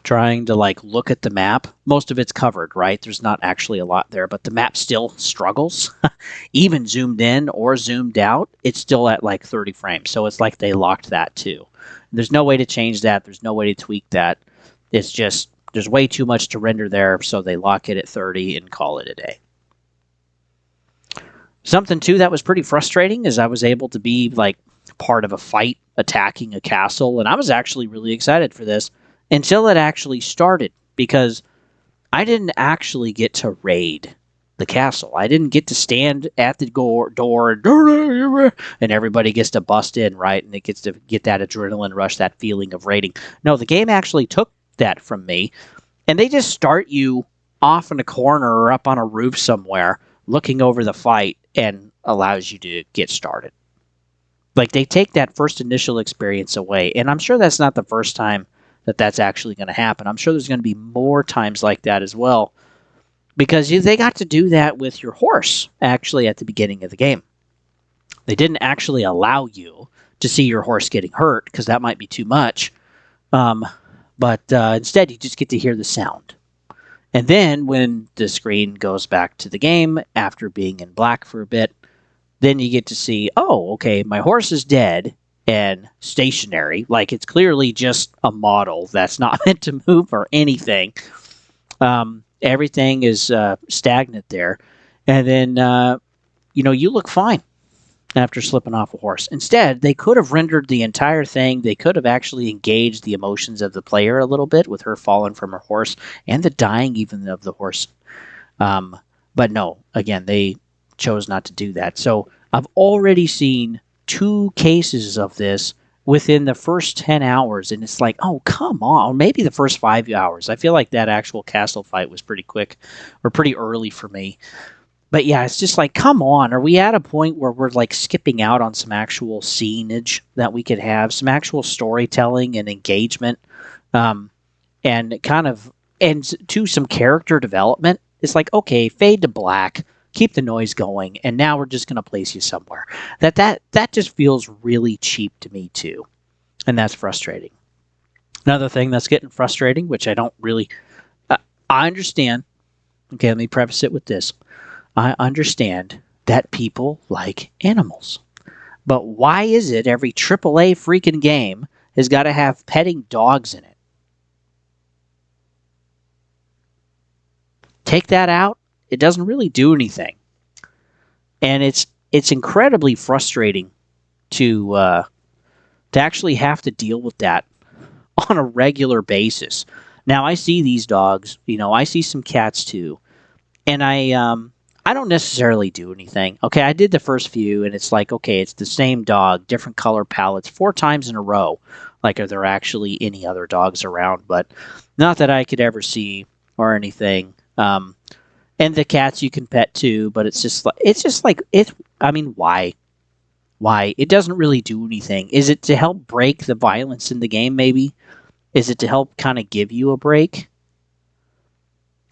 trying to like look at the map, most of it's covered, right? There's not actually a lot there, but the map still struggles. Even zoomed in or zoomed out, it's still at like 30 frames. So it's like they locked that too. There's no way to change that. There's no way to tweak that. It's just there's way too much to render there, so they lock it at 30 and call it a day. Something too that was pretty frustrating is I was able to be like part of a fight attacking a castle, and I was actually really excited for this until it actually started, because I didn't actually get to raid the castle. I didn't get to stand at the door and everybody gets to bust in, right? And it gets to get that adrenaline rush, that feeling of raiding. No, the game actually took that from me, and they just start you off in a corner or up on a roof somewhere looking over the fight and allows you to get started. Like, they take that first initial experience away, and I'm sure that's not the first time that's actually going to happen. I'm sure there's going to be more times like that as well, because they got to do that with your horse actually at the beginning of the game. They didn't actually allow you to see your horse getting hurt because that might be too much, but instead you just get to hear the sound. And then when the screen goes back to the game after being in black for a bit, then you get to see, oh, okay, my horse is dead and stationary. Like, it's clearly just a model that's not meant to move or anything. Everything is stagnant there. And then, you look fine after slipping off a horse. Instead, they could have rendered the entire thing. They could have actually engaged the emotions of the player a little bit with her falling from her horse and the dying even of the horse. But no, again, they chose not to do that. So I've already seen 2 cases of this within the first 10 hours, and it's like, oh, come on. Maybe the first 5 hours. I feel like that actual castle fight was pretty quick or pretty early for me. But yeah, it's just like, come on. Are we at a point where we're like skipping out on some actual scenage that we could have, some actual storytelling and engagement, and to some character development? It's like, okay, fade to black, keep the noise going, and now we're just going to place you somewhere. That just feels really cheap to me too, and that's frustrating. Another thing that's getting frustrating, which I don't really, I understand. Okay, let me preface it with this. I understand that people like animals, but why is it every AAA freaking game has got to have petting dogs in it? Take that out, it doesn't really do anything. And it's incredibly frustrating to actually have to deal with that on a regular basis. Now, I see these dogs, I see some cats too, and I don't necessarily do anything. Okay, I did the first few, and it's like, okay, it's the same dog, different color palettes, 4 times in a row. Like, are there actually any other dogs around? But not that I could ever see or anything. And the cats you can pet too, but it's just like I mean, why? Why? It doesn't really do anything. Is it to help break the violence in the game, maybe? Is it to help kind of give you a break?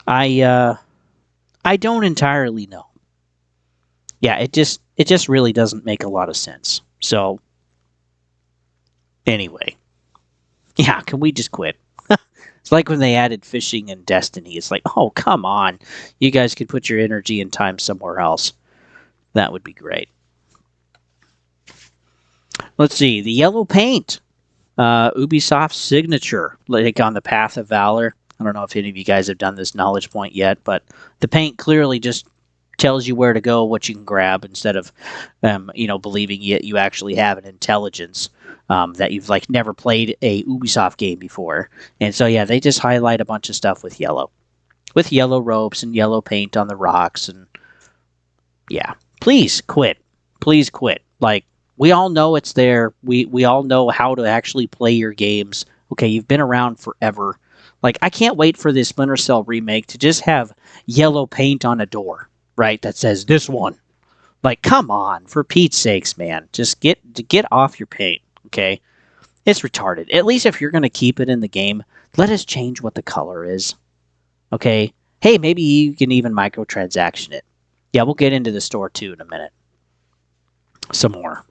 I don't entirely know. Yeah, it just really doesn't make a lot of sense. So anyway, yeah, can we just quit? It's like when they added fishing in Destiny. It's like, oh, come on. You guys could put your energy and time somewhere else. That would be great. Let's see. The yellow paint. Ubisoft Signature, like on the Path of Valor. I don't know if any of you guys have done this knowledge point yet, but the paint clearly just tells you where to go, what you can grab, instead of, believing you actually have an intelligence that you've like never played a Ubisoft game before. And so yeah, they just highlight a bunch of stuff with yellow ropes and yellow paint on the rocks, and yeah, please quit. Please quit. Like, we all know it's there. We all know how to actually play your games. Okay, you've been around forever. Like, I can't wait for this Splinter Cell remake to just have yellow paint on a door, right? That says this one. Like, come on, for Pete's sakes, man. Just get off your paint, okay? It's retarded. At least if you're going to keep it in the game, let us change what the color is. Okay? Hey, maybe you can even microtransaction it. Yeah, we'll get into the store too in a minute. Some more.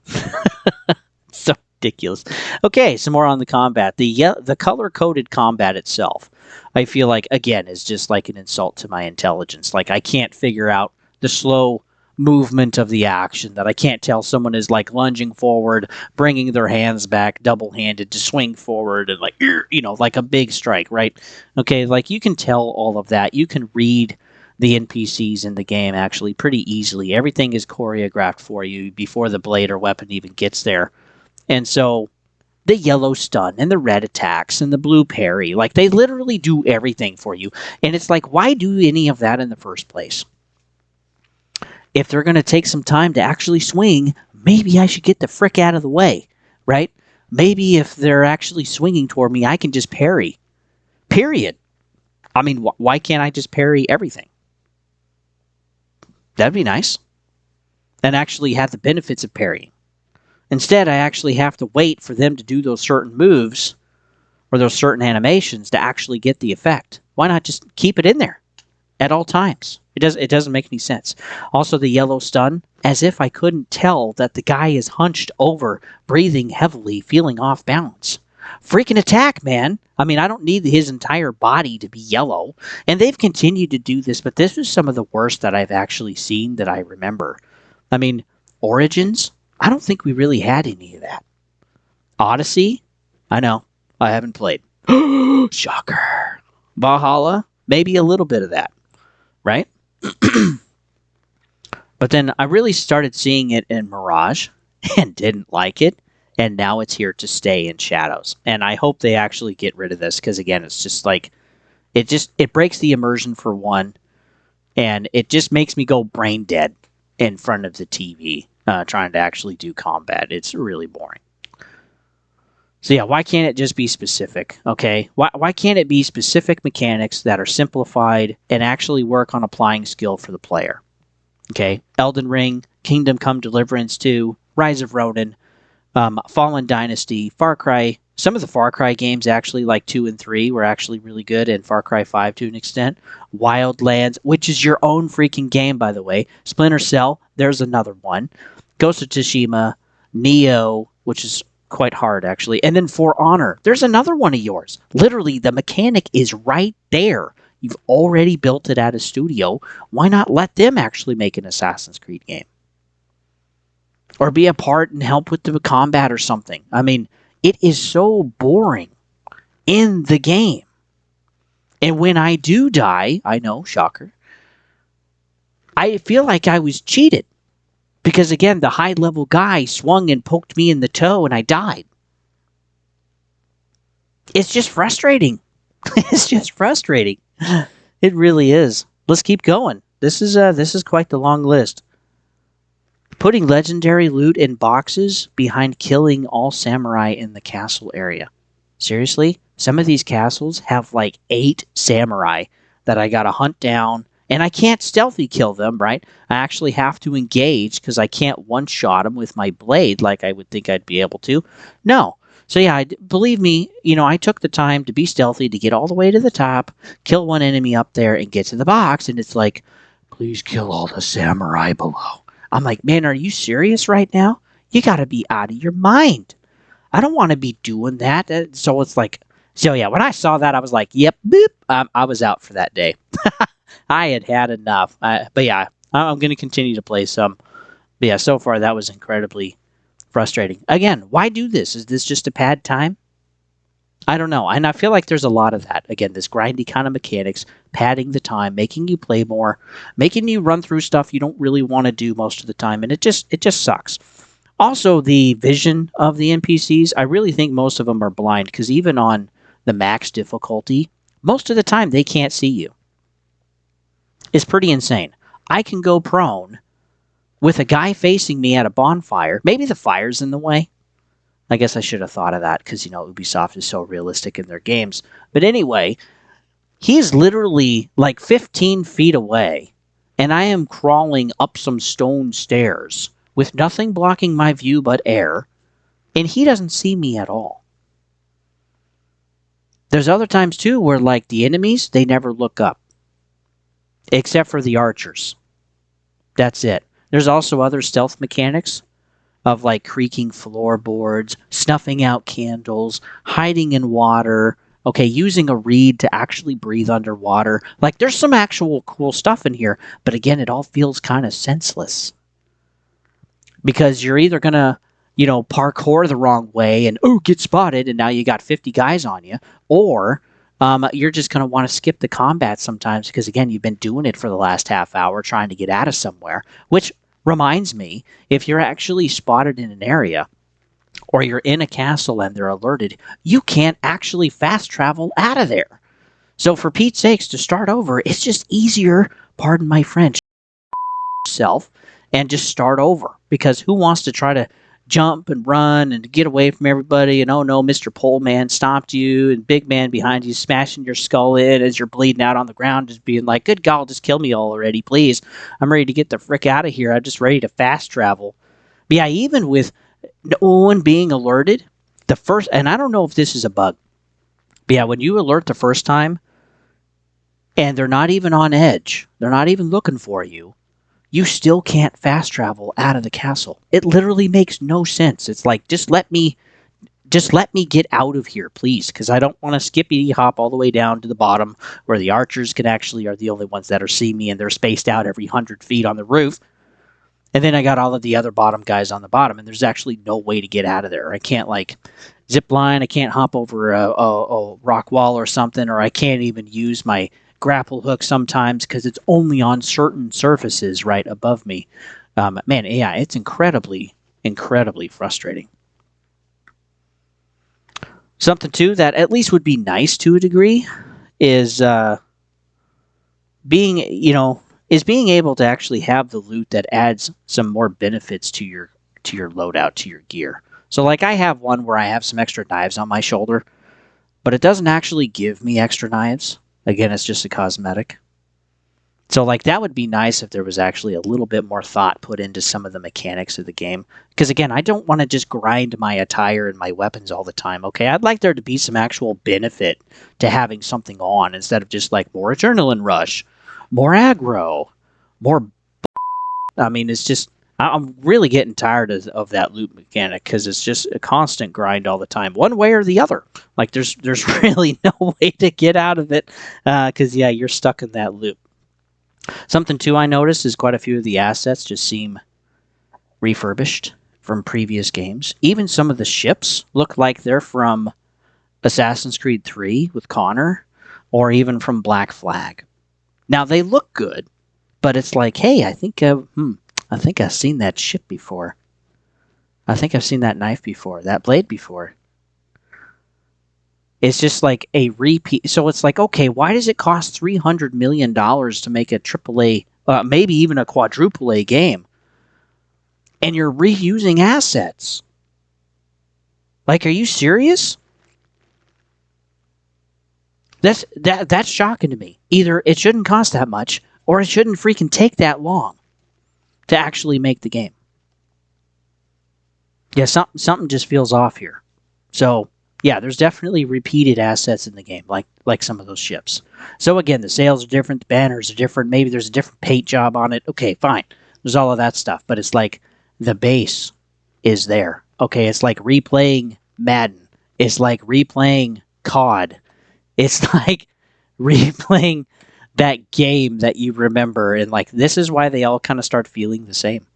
So ridiculous. Okay, some more on the combat. The color-coded combat itself, I feel like, again, is just like an insult to my intelligence. Like, I can't figure out the slow movement of the action, that I can't tell someone is like lunging forward, bringing their hands back double-handed to swing forward and like, like a big strike, right? Okay, like you can tell all of that. You can read the NPCs in the game actually pretty easily. Everything is choreographed for you before the blade or weapon even gets there. And so the yellow stun and the red attacks and the blue parry, like they literally do everything for you. And it's like, why do any of that in the first place? If they're going to take some time to actually swing, maybe I should get the frick out of the way, right? Maybe if they're actually swinging toward me, I can just parry. Period. I mean, why can't I just parry everything? That'd be nice. And actually have the benefits of parrying. Instead, I actually have to wait for them to do those certain moves or those certain animations to actually get the effect. Why not just keep it in there at all times? It doesn't make any sense. Also, the yellow stun, as if I couldn't tell that the guy is hunched over, breathing heavily, feeling off balance. Freaking attack, man. I mean, I don't need his entire body to be yellow. And they've continued to do this, but this was some of the worst that I've actually seen that I remember. I mean, Origins, I don't think we really had any of that. Odyssey, I know, I haven't played. Shocker. Valhalla, maybe a little bit of that, right? But then I really started seeing it in Mirage and didn't like it. And now it's here to stay in Shadows. And I hope they actually get rid of this, because again, it's just like, it breaks the immersion for one, and it just makes me go brain dead in front of the TV trying to actually do combat. It's really boring. So yeah, why can't it just be specific, okay? Why can't it be specific mechanics that are simplified and actually work on applying skill for the player? Okay, Elden Ring, Kingdom Come Deliverance 2, Rise of Ronin, Fallen Dynasty, Far Cry. Some of the Far Cry games, actually, like 2 and 3, were actually really good, and Far Cry 5 to an extent. Wildlands, which is your own freaking game, by the way. Splinter Cell, there's another one. Ghost of Tsushima, Neo, which is quite hard, actually. And then For Honor, there's another one of yours. Literally, the mechanic is right there. You've already built it at a studio. Why not let them actually make an Assassin's Creed game? Or be a part and help with the combat or something. I mean, it is so boring in the game. And when I do die, I know, shocker, I feel like I was cheated. Because again, the high-level guy swung and poked me in the toe and I died. It's just frustrating. It's just frustrating. It really is. Let's keep going. This is quite the long list. Putting legendary loot in boxes behind killing all samurai in the castle area. Seriously? Some of these castles have like 8 samurai that I gotta hunt down, and I can't stealthy kill them, right? I actually have to engage because I can't one-shot them with my blade like I would think I'd be able to. No. So yeah, believe me, I took the time to be stealthy, to get all the way to the top, kill one enemy up there, and get to the box, and it's like, please kill all the samurai below. I'm like, man, are you serious right now? You gotta be out of your mind. I don't want to be doing that. So it's like, so yeah, when I saw that, I was like, yep, boop, I was out for that day. I had had enough. But yeah, I'm going to continue to play some. But yeah, so far that was incredibly frustrating. Again, why do this? Is this just a pad time? I don't know. And I feel like there's a lot of that. Again, this grindy kind of mechanics, padding the time, making you play more, making you run through stuff you don't really want to do most of the time, and it just sucks. Also, the vision of the NPCs, I really think most of them are blind because even on the max difficulty, most of the time they can't see you. It's pretty insane. I can go prone with a guy facing me at a bonfire. Maybe the fire's in the way. I guess I should have thought of that because, Ubisoft is so realistic in their games. But anyway, he's literally like 15 feet away, and I am crawling up some stone stairs with nothing blocking my view but air, and he doesn't see me at all. There's other times, too, where, like, the enemies, they never look up, except for the archers. That's it. There's also other stealth mechanics of like creaking floorboards, snuffing out candles, hiding in water, okay, using a reed to actually breathe underwater. Like there's some actual cool stuff in here, but again, it all feels kind of senseless. Because you're either going to, parkour the wrong way and, get spotted, and now you got 50 guys on you, or you're just going to want to skip the combat sometimes because, again, you've been doing it for the last half hour trying to get out of somewhere, which reminds me, if you're actually spotted in an area or you're in a castle and they're alerted, you can't actually fast travel out of there. So for Pete's sakes, to start over, it's just easier, pardon my French, self, and just start over. Because who wants to try to jump and run and get away from everybody, and oh no, Mr. Pole Man stopped you, and Big Man behind you smashing your skull in as you're bleeding out on the ground, just being like, good God, just kill me already, please. I'm ready to get the frick out of here. I'm just ready to fast travel. But yeah, even with no one being alerted, the first, and I don't know if this is a bug, but yeah, when you alert the first time, and they're not even on edge, they're not even looking for you, you still can't fast travel out of the castle. It literally makes no sense. It's like, just let me get out of here, please, because I don't want to skippity hop all the way down to the bottom where the archers can actually are the only ones that are seeing me, and they're spaced out every 100 feet on the roof. And then I got all of the other bottom guys on the bottom, and there's actually no way to get out of there. I can't like zip line, I can't hop over a rock wall or something, or I can't even use my grapple hook sometimes because it's only on certain surfaces right above me. Man, yeah, it's incredibly frustrating. Something too that at least would be nice to a degree is being able to actually have the loot that adds some more benefits to your loadout, to your gear. So like I have one where I have some extra knives on my shoulder, but it doesn't actually give me extra knives. Again, it's just a cosmetic. So like that would be nice if there was actually a little bit more thought put into some of the mechanics of the game. Because again, I don't want to just grind my attire and my weapons all the time, okay? I'd like there to be some actual benefit to having something on instead of just like more adrenaline rush, more aggro, more... I mean, it's just... I'm really getting tired of that loot mechanic because it's just a constant grind all the time, one way or the other. Like there's really no way to get out of it because yeah, you're stuck in that loop. Something too I noticed is quite a few of the assets just seem refurbished from previous games. Even some of the ships look like they're from Assassin's Creed 3 with Connor, or even from Black Flag. Now they look good, but it's like, hey, I think I've seen that ship before. I think I've seen that knife before, that blade before. It's just like a repeat. So it's like, okay, why does it cost $300 million to make a AAA, maybe even a quadruple A game? And you're reusing assets. Like, are you serious? That's shocking to me. Either it shouldn't cost that much, or it shouldn't freaking take that long to actually make the game. Yeah, something just feels off here. So, yeah, there's definitely repeated assets in the game, like some of those ships. So again, the sails are different, the banners are different, maybe there's a different paint job on it. Okay, fine. There's all of that stuff, but it's like the base is there. Okay, it's like replaying Madden. It's like replaying COD. It's like replaying that game that you remember, and like this is why they all kind of start feeling the same,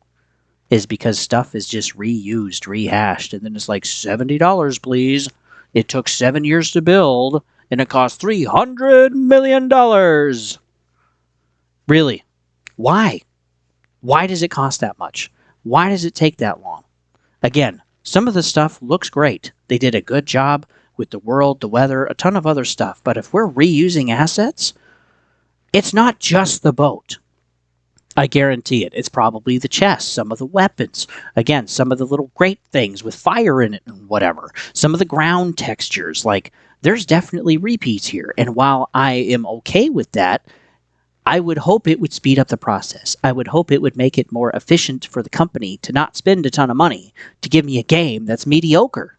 is because stuff is just reused, rehashed, and then it's like $70 please, It took 7 years to build, and it cost $300 million. Really? Why? Why does it cost that much? Why does it take that long? Again, some of the stuff looks great. They did a good job with the world, the weather, a ton of other stuff. But if we're reusing assets, it's not just the boat. I guarantee it. It's probably the chest, some of the weapons. Again, some of the little great things with fire in it and whatever. Some of the ground textures. Like, there's definitely repeats here. And while I am okay with that, I would hope it would speed up the process. I would hope it would make it more efficient for the company to not spend a ton of money to give me a game that's mediocre.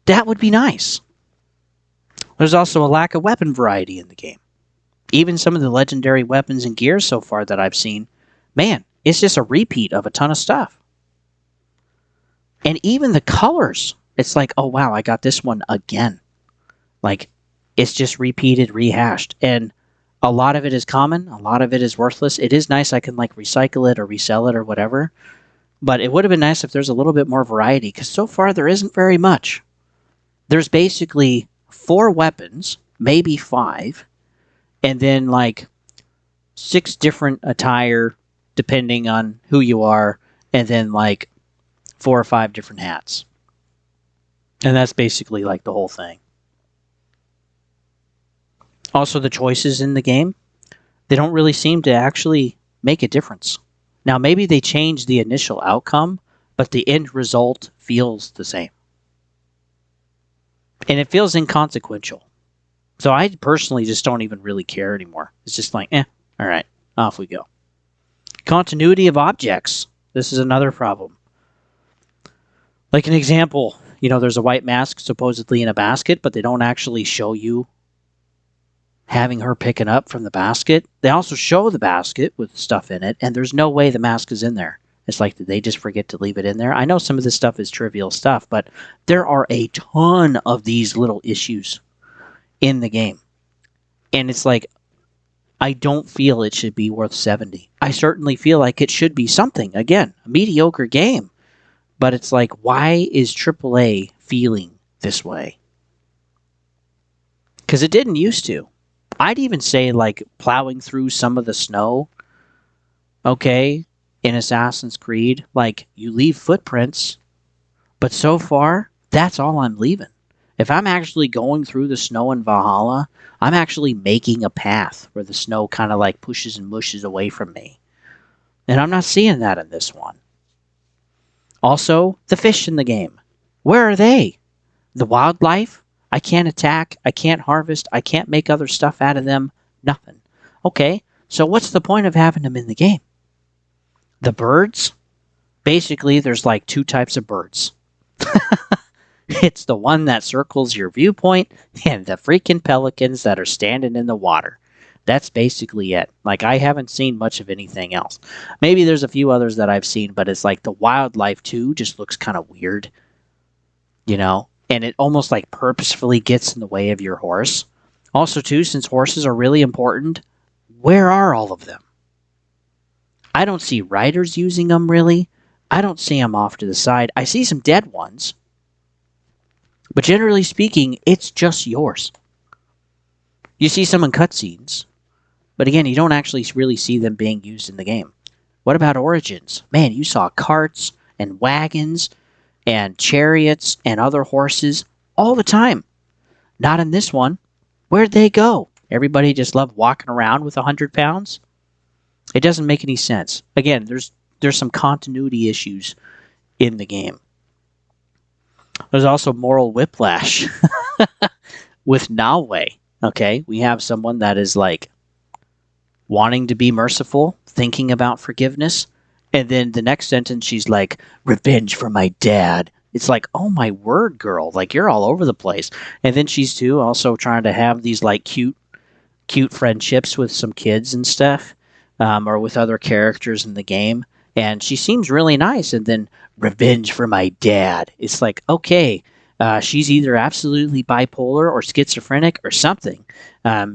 That would be nice. There's also a lack of weapon variety in the game. Even some of the legendary weapons and gears so far that I've seen, man, it's just a repeat of a ton of stuff. And even the colors, it's like, oh wow, I got this one again. Like, it's just repeated, rehashed. And a lot of it is common, a lot of it is worthless. It is nice I can like recycle it or resell it or whatever. But it would have been nice if there's a little bit more variety, because so far there isn't very much. There's basically 4 weapons, maybe 5, and then like 6 different attire depending on who you are, and then like 4 or 5 different hats. And that's basically like the whole thing. Also, the choices in the game, they don't really seem to actually make a difference. Now, maybe they change the initial outcome, but the end result feels the same. And it feels inconsequential. So I personally just don't even really care anymore. It's just like, all right, off we go. Continuity of objects. This is another problem. Like an example, there's a white mask supposedly in a basket, but they don't actually show you having her pick it up from the basket. They also show the basket with stuff in it, and there's no way the mask is in there. It's like, did they just forget to leave it in there? I know some of this stuff is trivial stuff, but there are a ton of these little issues in the game. And it's like, I don't feel it should be worth 70. I certainly feel like it should be something. Again, a mediocre game. But it's like, why is AAA feeling this way? Because it didn't used to. I'd even say like plowing through some of the snow, okay, in Assassin's Creed, like you leave footprints, but so far, that's all I'm leaving. If I'm actually going through the snow in Valhalla, I'm actually making a path where the snow kind of like pushes and mushes away from me. And I'm not seeing that in this one. Also, the fish in the game. Where are they? The wildlife? I can't attack, I can't harvest, I can't make other stuff out of them. Nothing. Okay, so what's the point of having them in the game? The birds? Basically, there's like 2 types of birds. It's the one that circles your viewpoint and the freaking pelicans that are standing in the water. That's basically it. Like, I haven't seen much of anything else. Maybe there's a few others that I've seen, but it's like the wildlife too just looks kind of weird. And it almost like purposefully gets in the way of your horse. Also too, since horses are really important, where are all of them? I don't see riders using them really. I don't see them off to the side. I see some dead ones. But generally speaking, it's just yours. You see some in cutscenes. But again, you don't actually really see them being used in the game. What about Origins? Man, you saw carts and wagons and chariots and other horses all the time. Not in this one. Where'd they go? Everybody just loved walking around with 100 pounds? It doesn't make any sense. Again, there's some continuity issues in the game. There's also moral whiplash with Nalwe. Okay, we have someone that is like wanting to be merciful, thinking about forgiveness, and then the next sentence she's like, revenge for my dad. It's like, oh my word, girl, like you're all over the place. And then she's too also trying to have these like cute friendships with some kids and stuff, or with other characters in the game. And she seems really nice. And then revenge for my dad. It's like, okay, she's either absolutely bipolar or schizophrenic or something.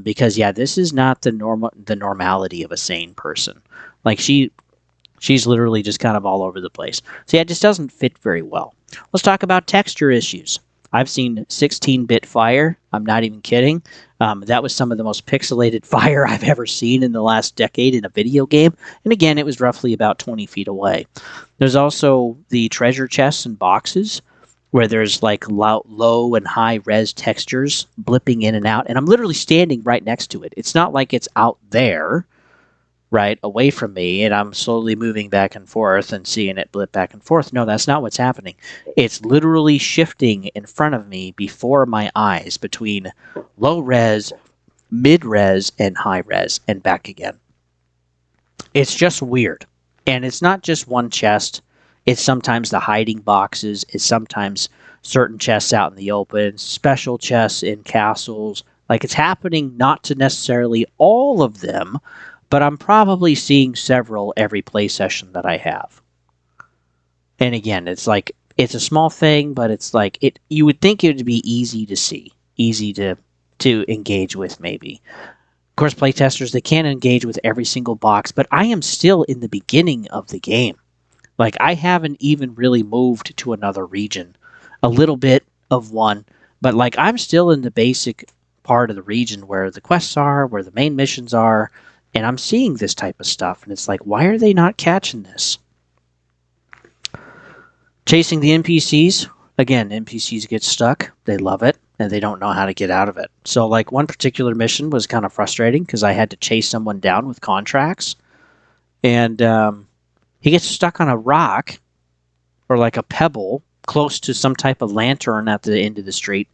Because yeah, this is not the normality of a sane person. Like she's literally just kind of all over the place. So yeah, it just doesn't fit very well. Let's talk about texture issues. I've seen 16-bit fire. I'm not even kidding. That was some of the most pixelated fire I've ever seen in the last decade in a video game. And again, it was roughly about 20 feet away. There's also the treasure chests and boxes where there's like low and high res textures blipping in and out. And I'm literally standing right next to it. It's not like it's out there, right, away from me, and I'm slowly moving back and forth and seeing it blip back and forth. No, that's not what's happening. It's literally shifting in front of me before my eyes between low res, mid res, and high res, and back again. It's just weird. And it's not just one chest. It's sometimes the hiding boxes. It's sometimes certain chests out in the open, special chests in castles. Like, it's happening not to necessarily all of them, but I'm probably seeing several every play session that I have. And again, it's like, it's a small thing, but it's like, you would think it would be easy to see, easy to engage with maybe. Of course, playtesters, they can't engage with every single box, but I am still in the beginning of the game. Like, I haven't even really moved to another region. A little bit of one, but like, I'm still in the basic part of the region where the quests are, where the main missions are, and I'm seeing this type of stuff, and it's like, why are they not catching this? Chasing the NPCs. Again, NPCs get stuck. They love it, and they don't know how to get out of it. So, like, one particular mission was kind of frustrating because I had to chase someone down with contracts, and he gets stuck on a rock or like a pebble close to some type of lantern at the end of the street,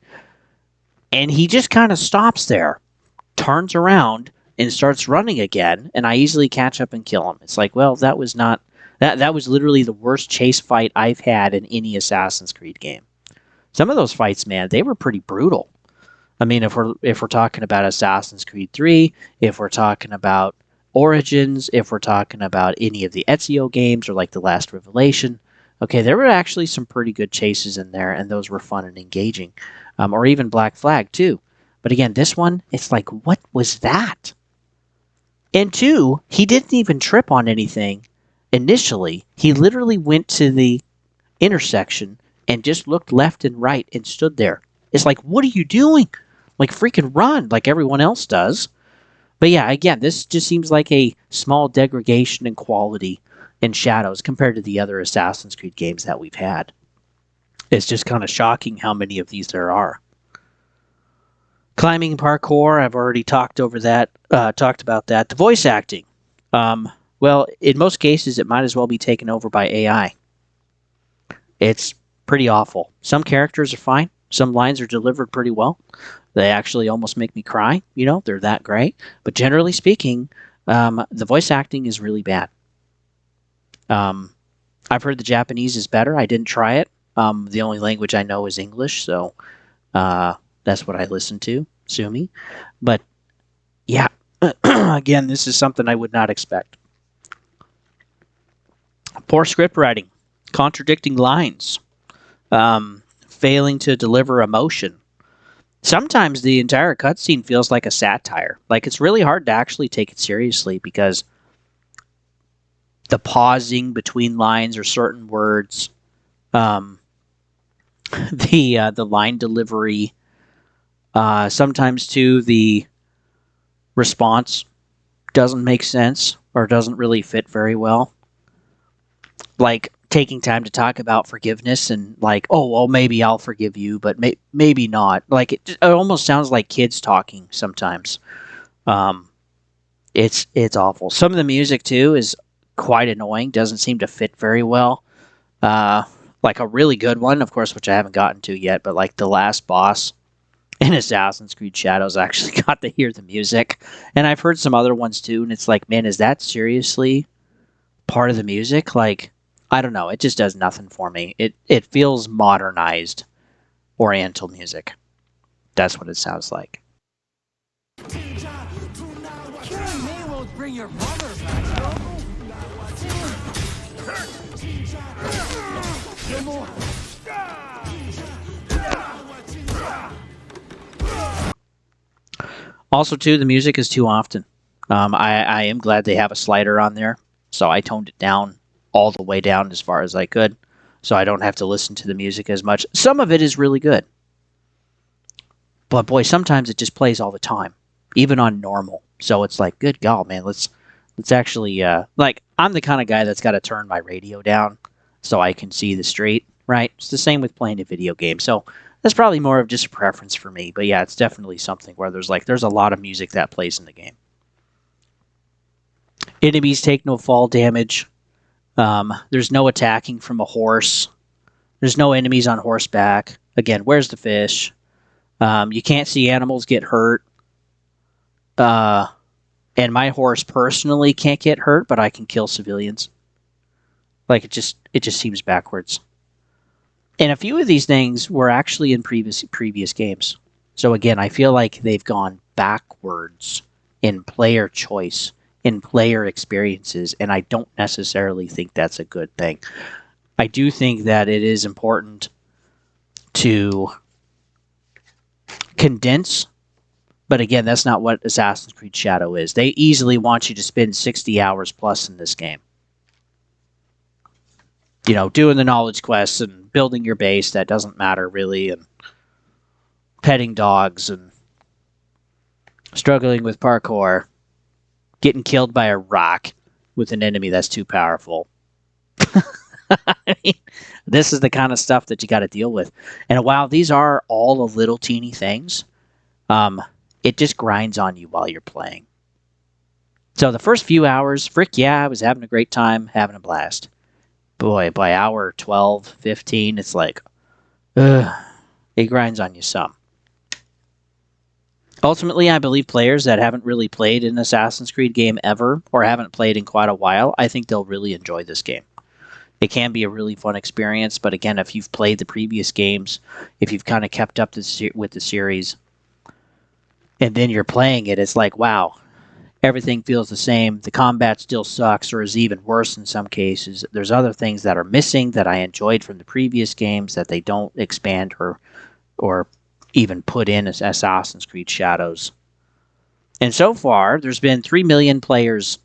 and he just kind of stops there, turns around, and starts running again, and I easily catch up and kill him. It's like, well, that was not... That was literally the worst chase fight I've had in any Assassin's Creed game. Some of those fights, man, they were pretty brutal. I mean, if we're talking about Assassin's Creed 3, if we're talking about Origins, if we're talking about any of the Ezio games or like The Last Revelation, okay, there were actually some pretty good chases in there, and those were fun and engaging. Or even Black Flag, too. But again, this one, it's like, what was that? And two, he didn't even trip on anything initially. He literally went to the intersection and just looked left and right and stood there. It's like, what are you doing? Like, freaking run, like everyone else does. But yeah, again, this just seems like a small degradation in quality and shadows compared to the other Assassin's Creed games that we've had. It's just kind of shocking how many of these there are. Climbing parkour, I've already talked about that. The voice acting. Well, in most cases, it might as well be taken over by AI. It's pretty awful. Some characters are fine. Some lines are delivered pretty well. They actually almost make me cry. You know, they're that great. But generally speaking, the voice acting is really bad. I've heard the Japanese is better. I didn't try it. The only language I know is English, so that's what I listen to. Sue me. But yeah, again, this is something I would not expect. Poor script writing, contradicting lines, failing to deliver emotion. Sometimes the entire cutscene feels like a satire. Like, it's really hard to actually take it seriously because the pausing between lines or certain words, the line delivery, sometimes too the response doesn't make sense or doesn't really fit very well. Like, taking time to talk about forgiveness and like, oh, well, maybe I'll forgive you, but maybe not. Like, it almost sounds like kids talking sometimes. It's awful. Some of the music too is quite annoying. Doesn't seem to fit very well. Like a really good one, of course, which I haven't gotten to yet, but like the last boss in Assassin's Creed Shadows, I actually got to hear the music, and I've heard some other ones too. And it's like, man, is that seriously part of the music? Like, I don't know. It just does nothing for me. It feels modernized Oriental music. That's what it sounds like. Also, too, the music is too often. I am glad they have a slider on there, so I toned it down all the way down as far as I could, so I don't have to listen to the music as much. Some of it is really good. But boy, sometimes it just plays all the time, even on normal. So it's like, good God, man, let's actually like I'm the kind of guy that's got to turn my radio down so I can see the street, right? It's the same with playing a video game. So that's probably more of just a preference for me. But yeah, it's definitely something where there's a lot of music that plays in the game. Enemies take no fall damage. There's no attacking from a horse. There's no enemies on horseback. Again, where's the fish? You can't see animals get hurt. And my horse personally can't get hurt, but I can kill civilians. Like it just seems backwards. And a few of these things were actually in previous games. So again, I feel like they've gone backwards in player choice, in player experiences, and I don't necessarily think that's a good thing. I do think that it is important to condense, but again, that's not what Assassin's Creed Shadow is. They easily want you to spend 60 hours plus in this game. You know, doing the knowledge quests and building your base that doesn't matter really, and petting dogs and struggling with parkour, getting killed by a rock with an enemy that's too powerful. I mean, this is the kind of stuff that you got to deal with. And while these are all a little teeny things, it just grinds on you while you're playing. So the first few hours, frick yeah, I was having a great time, having a blast. Boy, by hour 12, 15, it's like, it grinds on you some. Ultimately, I believe players that haven't really played an Assassin's Creed game ever, or haven't played in quite a while, I think they'll really enjoy this game. It can be a really fun experience, but again, if you've played the previous games, if you've kind of kept up with the series, and then you're playing it, it's like, wow, everything feels the same. The combat still sucks, or is even worse in some cases. There's other things that are missing that I enjoyed from the previous games that they don't expand or even put in as Assassin's Creed Shadows. And so far, there's been 3 million players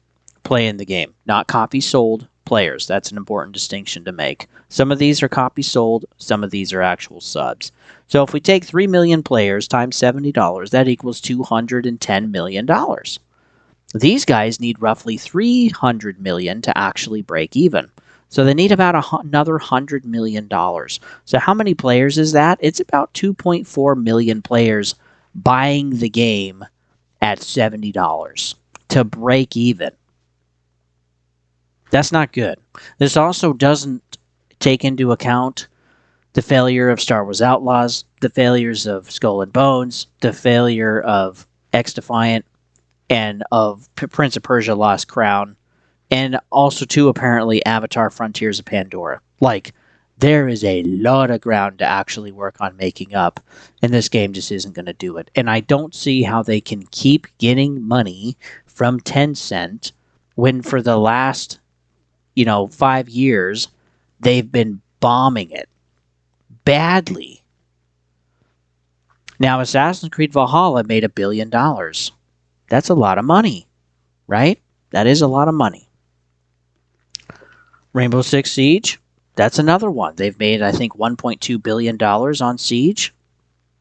playing the game. Not copies sold, players. That's an important distinction to make. Some of these are copies sold, some of these are actual subs. So if we take 3 million players times $70, that equals $210 million. These guys need roughly 300 million to actually break even. So they need about another $100 million. So how many players is that? It's about 2.4 million players buying the game at $70 to break even. That's not good. This also doesn't take into account the failure of Star Wars Outlaws, the failures of Skull and Bones, the failure of X-Defiant, and of Prince of Persia Lost Crown, and also, too, apparently, Avatar Frontiers of Pandora. Like, there is a lot of ground to actually work on making up, and this game just isn't going to do it. And I don't see how they can keep getting money from Tencent when for the last, 5 years, they've been bombing it badly. Now, Assassin's Creed Valhalla made $1 billion. That's a lot of money, right? That is a lot of money. Rainbow Six Siege, that's another one. They've made, I think, $1.2 billion on Siege.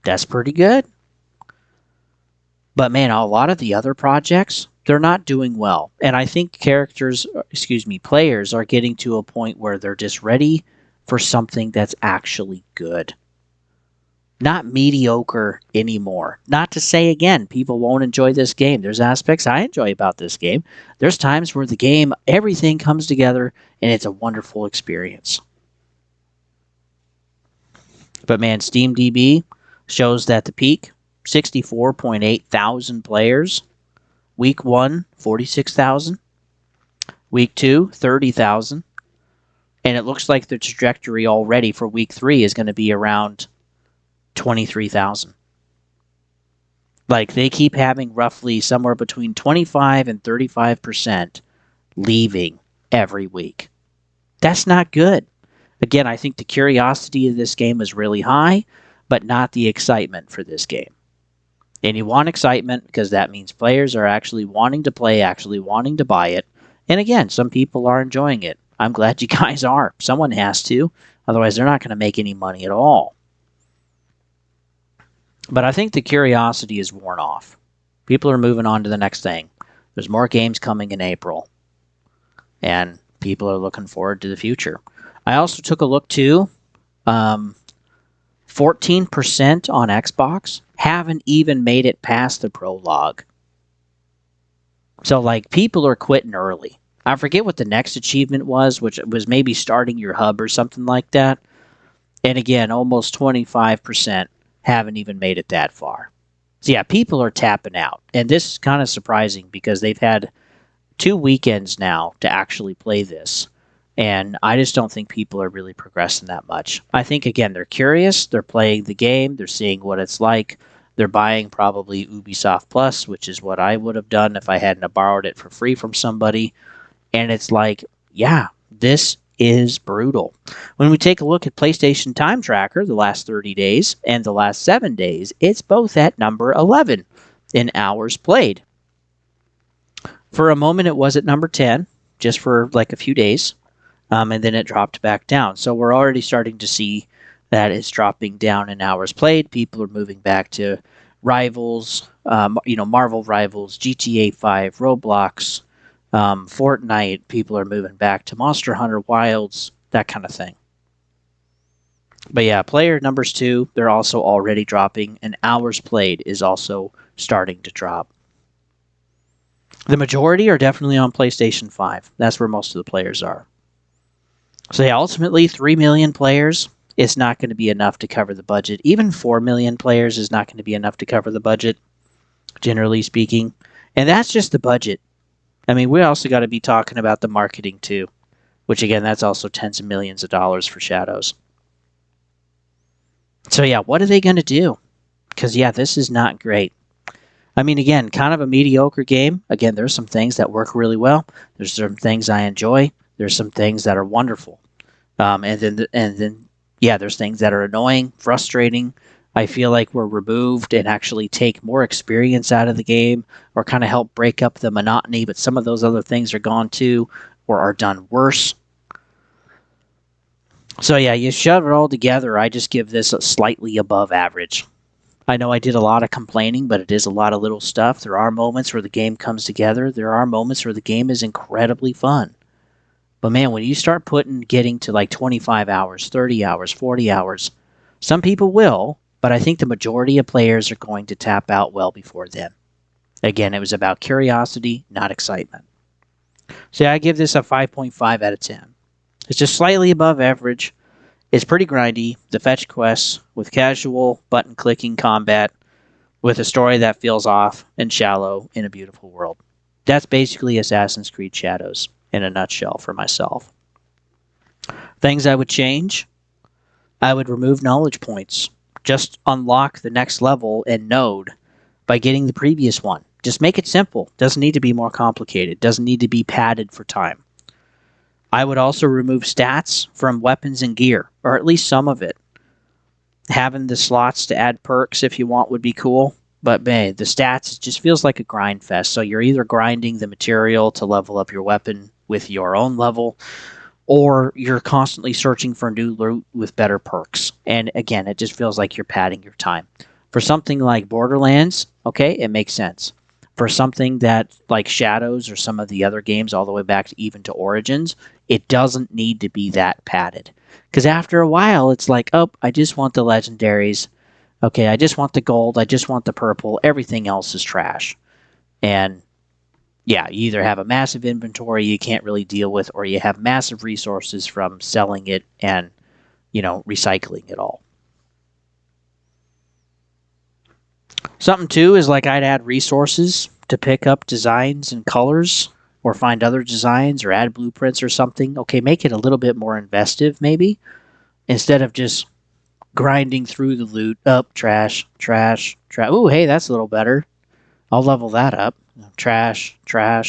That's pretty good. But man, a lot of the other projects, they're not doing well. And I think players are getting to a point where they're just ready for something that's actually good. Not mediocre anymore. Not to say, again, people won't enjoy this game. There's aspects I enjoy about this game. There's times where the game, everything comes together, and it's a wonderful experience. But man, SteamDB shows that the peak, 64.8 thousand players. Week 1, 46,000. Week 2, 30,000. And it looks like the trajectory already for week 3 is going to be around 23,000. Like, they keep having roughly somewhere between 25 and 35% leaving every week. That's not good. Again, I think the curiosity of this game is really high, but not the excitement for this game. And you want excitement because that means players are actually wanting to play, actually wanting to buy it. And again, some people are enjoying it. I'm glad you guys are. Someone has to. Otherwise, they're not going to make any money at all. But I think the curiosity is worn off. People are moving on to the next thing. There's more games coming in April, and people are looking forward to the future. I also took a look too. 14% on Xbox haven't even made it past the prologue. So, like, people are quitting early. I forget what the next achievement was, which was maybe starting your hub or something like that. And again, almost 25% haven't even made it that far. So, yeah, people are tapping out. And this is kind of surprising because they've had 2 weekends now to actually play this. And I just don't think people are really progressing that much. I think, again, they're curious. They're playing the game. They're seeing what it's like. They're buying probably Ubisoft Plus, which is what I would have done if I hadn't borrowed it for free from somebody. And it's like, yeah, this is brutal. When we take a look at PlayStation Time Tracker, the last 30 days and the last 7 days, it's both at number 11 in hours played. For a moment, it was at number 10, just for like a few days, and then it dropped back down. So we're already starting to see that it's dropping down in hours played. People are moving back to Rivals, Marvel Rivals, GTA 5, Roblox, Fortnite. People are moving back to Monster Hunter Wilds, that kind of thing. But yeah, player numbers too, they're also already dropping, and hours played is also starting to drop. The majority are definitely on PlayStation 5. That's where most of the players are. So yeah, ultimately, 3 million players is not going to be enough to cover the budget. Even 4 million players is not going to be enough to cover the budget, generally speaking. And that's just the budget. I mean, we also got to be talking about the marketing too, which again, that's also tens of millions of dollars for Shadows. So yeah, what are they going to do? Because yeah, this is not great. I mean, again, kind of a mediocre game. Again, there's some things that work really well. There's some things I enjoy. There's some things that are wonderful. And then, yeah, there's things that are annoying, frustrating. I feel like we're removed and actually take more experience out of the game or kind of help break up the monotony, but some of those other things are gone too or are done worse. So yeah, you shove it all together. I just give this a slightly above average. I know I did a lot of complaining, but it is a lot of little stuff. There are moments where the game comes together. There are moments where the game is incredibly fun. But man, when you start getting to like 25 hours, 30 hours, 40 hours, some people will, but I think the majority of players are going to tap out well before then. Again, it was about curiosity, not excitement. So yeah, I give this a 5.5 out of 10. It's just slightly above average. It's pretty grindy. The fetch quests with casual button-clicking combat with a story that feels off and shallow in a beautiful world. That's basically Assassin's Creed Shadows in a nutshell for myself. Things I would change. I would remove knowledge points. Just unlock the next level and node by getting the previous one. Just make it simple. Doesn't need to be more complicated. Doesn't need to be padded for time. I would also remove stats from weapons and gear, or at least some of it. Having the slots to add perks if you want would be cool, but man, the stats, it just feels like a grind fest. So you're either grinding the material to level up your weapon with your own level, or you're constantly searching for new loot with better perks. And again, it just feels like you're padding your time. For something like Borderlands, okay, it makes sense. For something that like Shadows or some of the other games all the way back to even to Origins, it doesn't need to be that padded. Because after a while, it's like, oh, I just want the legendaries. Okay, I just want the gold. I just want the purple. Everything else is trash. And yeah, you either have a massive inventory you can't really deal with, or you have massive resources from selling it and, recycling it all. Something too is like I'd add resources to pick up designs and colors or find other designs or add blueprints or something. Okay, make it a little bit more investive maybe instead of just grinding through the loot. Up, trash. Ooh, hey, that's a little better. I'll level that up. Trash. I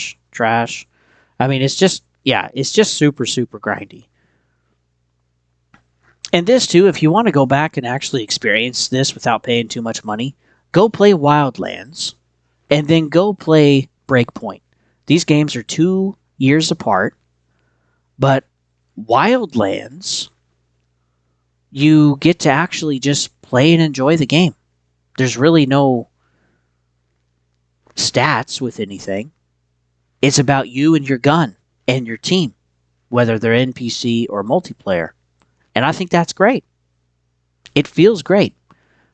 mean, it's just super, super grindy. And this too, if you want to go back and actually experience this without paying too much money, go play Wildlands, and then go play Breakpoint. These games are 2 years apart, but Wildlands, you get to actually just play and enjoy the game. There's really no stats with anything. It's about you and your gun and your team, whether they're NPC or multiplayer. And I think that's great. It feels great.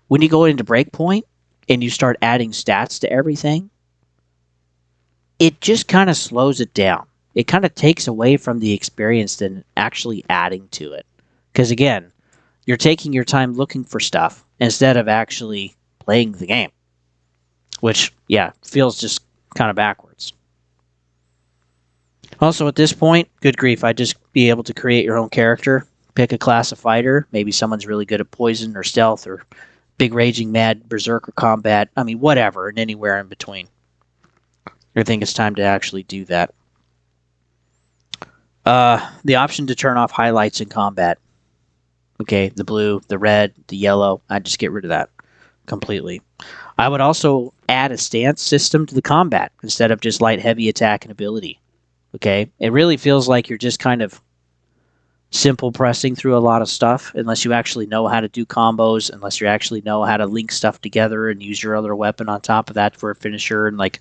When you go into Breakpoint and you start adding stats to everything, it just kind of slows it down. It kind of takes away from the experience than actually adding to it. Because again, you're taking your time looking for stuff instead of actually playing the game. Which, yeah, feels just kind of backwards. Also, at this point, good grief, I'd just be able to create your own character, pick a class of fighter. Maybe someone's really good at poison or stealth or big raging mad berserker combat. I mean, whatever, and anywhere in between. I think it's time to actually do that. The option to turn off highlights in combat. Okay, the blue, the red, the yellow. I'd just get rid of that completely. I would also add a stance system to the combat instead of just light, heavy attack and ability. Okay, it really feels like you're just kind of simple pressing through a lot of stuff unless you actually know how to do combos, unless you actually know how to link stuff together and use your other weapon on top of that for a finisher. And like,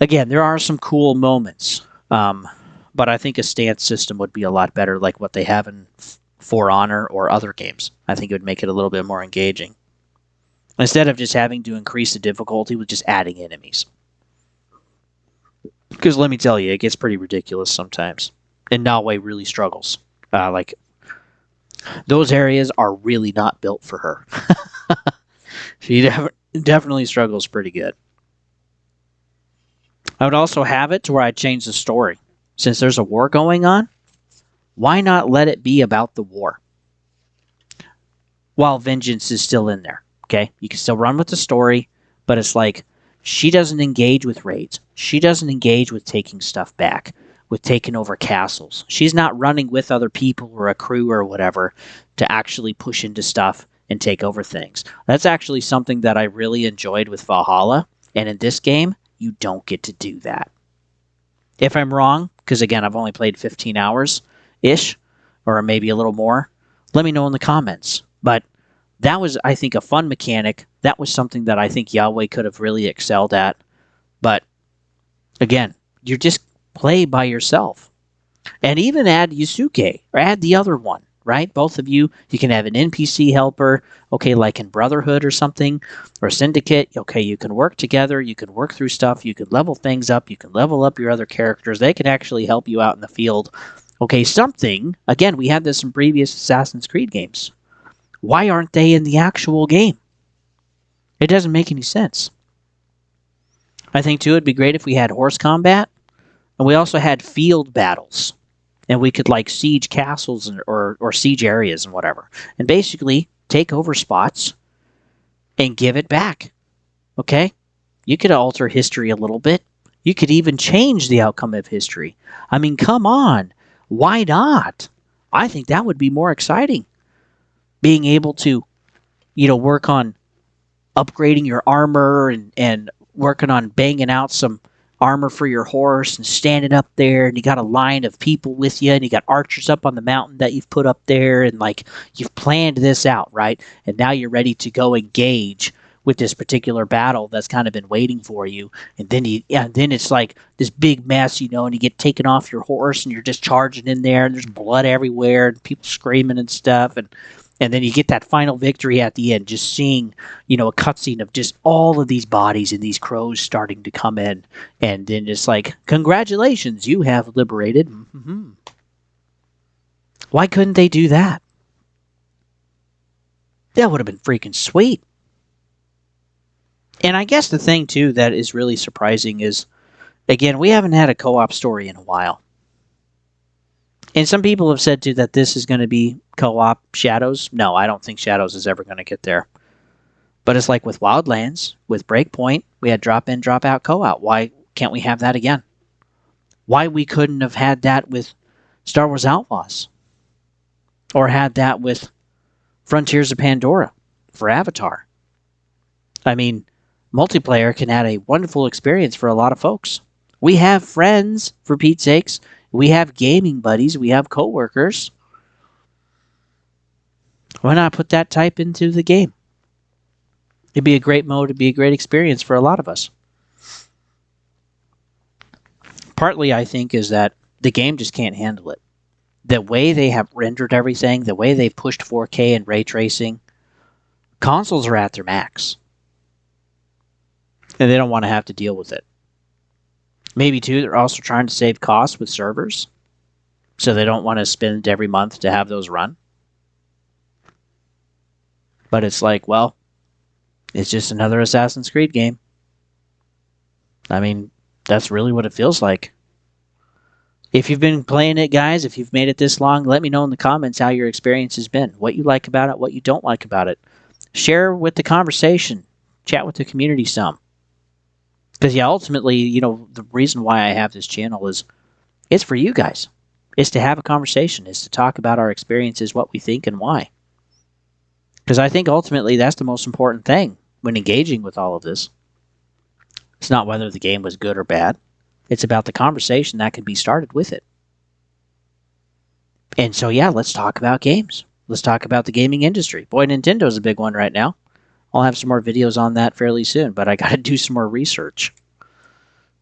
again, there are some cool moments, but I think a stance system would be a lot better, like what they have in For Honor or other games. I think it would make it a little bit more engaging instead of just having to increase the difficulty with just adding enemies. Because let me tell you, it gets pretty ridiculous sometimes. And Nalwe really struggles. Like, those areas are really not built for her. She definitely struggles pretty good. I would also have it to where I'd change the story. Since there's a war going on, why not let it be about the war? While vengeance is still in there. Okay? You can still run with the story, but it's like, she doesn't engage with raids. She doesn't engage with taking stuff back, with taking over castles. She's not running with other people or a crew or whatever to actually push into stuff and take over things. That's actually something that I really enjoyed with Valhalla, and in this game, you don't get to do that. If I'm wrong, because again, I've only played 15 hours-ish, or maybe a little more, let me know in the comments. But that was, I think, a fun mechanic. That was something that I think Yahweh could have really excelled at. But, again, you just play by yourself. And even add Yusuke, or add the other one, right? Both of you, you can have an NPC helper, okay, like in Brotherhood or something, or Syndicate. Okay, you can work together, you can work through stuff, you can level things up, you can level up your other characters. They can actually help you out in the field. Okay, something, again, we had this in previous Assassin's Creed games. Why aren't they in the actual game? It doesn't make any sense. I think, too, it'd be great if we had horse combat, and we also had field battles, and we could, like, siege castles or siege areas and whatever, and basically take over spots and give it back, okay? You could alter history a little bit. You could even change the outcome of history. I mean, come on. Why not? I think that would be more exciting. Being able to, work on upgrading your armor and working on banging out some armor for your horse and standing up there, and you got a line of people with you, and you got archers up on the mountain that you've put up there, and like you've planned this out, right? And now you're ready to go engage with this particular battle that's kind of been waiting for you. And then then it's like this big mess, and you get taken off your horse, and you're just charging in there, and there's blood everywhere, and people screaming and stuff, and then you get that final victory at the end, just seeing, a cutscene of just all of these bodies and these crows starting to come in. And then just like, congratulations, you have liberated. Mm-hmm. Why couldn't they do that? That would have been freaking sweet. And I guess the thing, too, that is really surprising is, again, we haven't had a co-op story in a while. And some people have said, too, that this is going to be co-op Shadows. No, I don't think Shadows is ever going to get there. But it's like with Wildlands, with Breakpoint, we had drop-in, drop-out co-op. Why can't we have that again? Why we couldn't have had that with Star Wars Outlaws? Or had that with Frontiers of Pandora for Avatar? I mean, multiplayer can add a wonderful experience for a lot of folks. We have friends, for Pete's sakes. We have gaming buddies. We have coworkers. Why not put that type into the game? It'd be a great mode. It'd be a great experience for a lot of us. Partly, I think, is that the game just can't handle it. The way they have rendered everything, the way they've pushed 4K and ray tracing, consoles are at their max. And they don't want to have to deal with it. Maybe, too, they're also trying to save costs with servers. So they don't want to spend every month to have those run. But it's like, well, it's just another Assassin's Creed game. I mean, that's really what it feels like. If you've been playing it, guys, if you've made it this long, let me know in the comments how your experience has been, what you like about it, what you don't like about it. Share with the conversation. Chat with the community some. Because, yeah, ultimately, the reason why I have this channel is it's for you guys. It's to have a conversation. It's to talk about our experiences, what we think, and why. Because I think ultimately that's the most important thing when engaging with all of this. It's not whether the game was good or bad. It's about the conversation that can be started with it. And so, yeah, let's talk about games. Let's talk about the gaming industry. Boy, Nintendo's a big one right now. I'll have some more videos on that fairly soon, but I got to do some more research.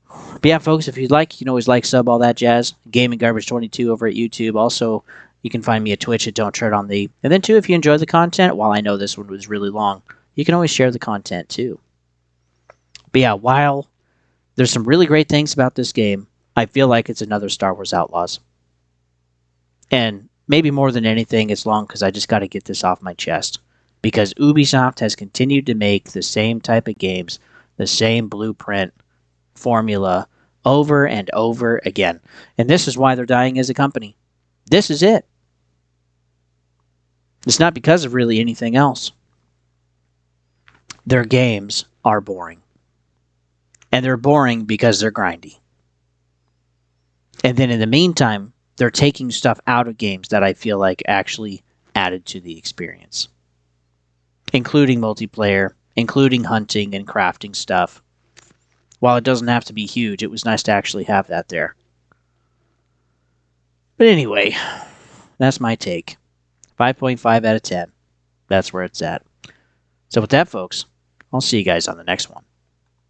But yeah, folks, if you'd like, you can always like, sub, all that jazz. Gaming Garbage 22 over at YouTube. Also, you can find me at Twitch at Don't Tread on the. And then, too, if you enjoy the content, while I know this one was really long, you can always share the content, too. But yeah, while there's some really great things about this game, I feel like it's another Star Wars Outlaws. And maybe more than anything, it's long because I just got to get this off my chest. Because Ubisoft has continued to make the same type of games, the same blueprint, formula, over and over again. And this is why they're dying as a company. This is it. It's not because of really anything else. Their games are boring. And they're boring because they're grindy. And then in the meantime, they're taking stuff out of games that I feel like actually added to the experience. Including multiplayer, including hunting and crafting stuff. While it doesn't have to be huge, it was nice to actually have that there. But anyway, that's my take. 5.5 out of 10. That's where it's at. So with that, folks, I'll see you guys on the next one.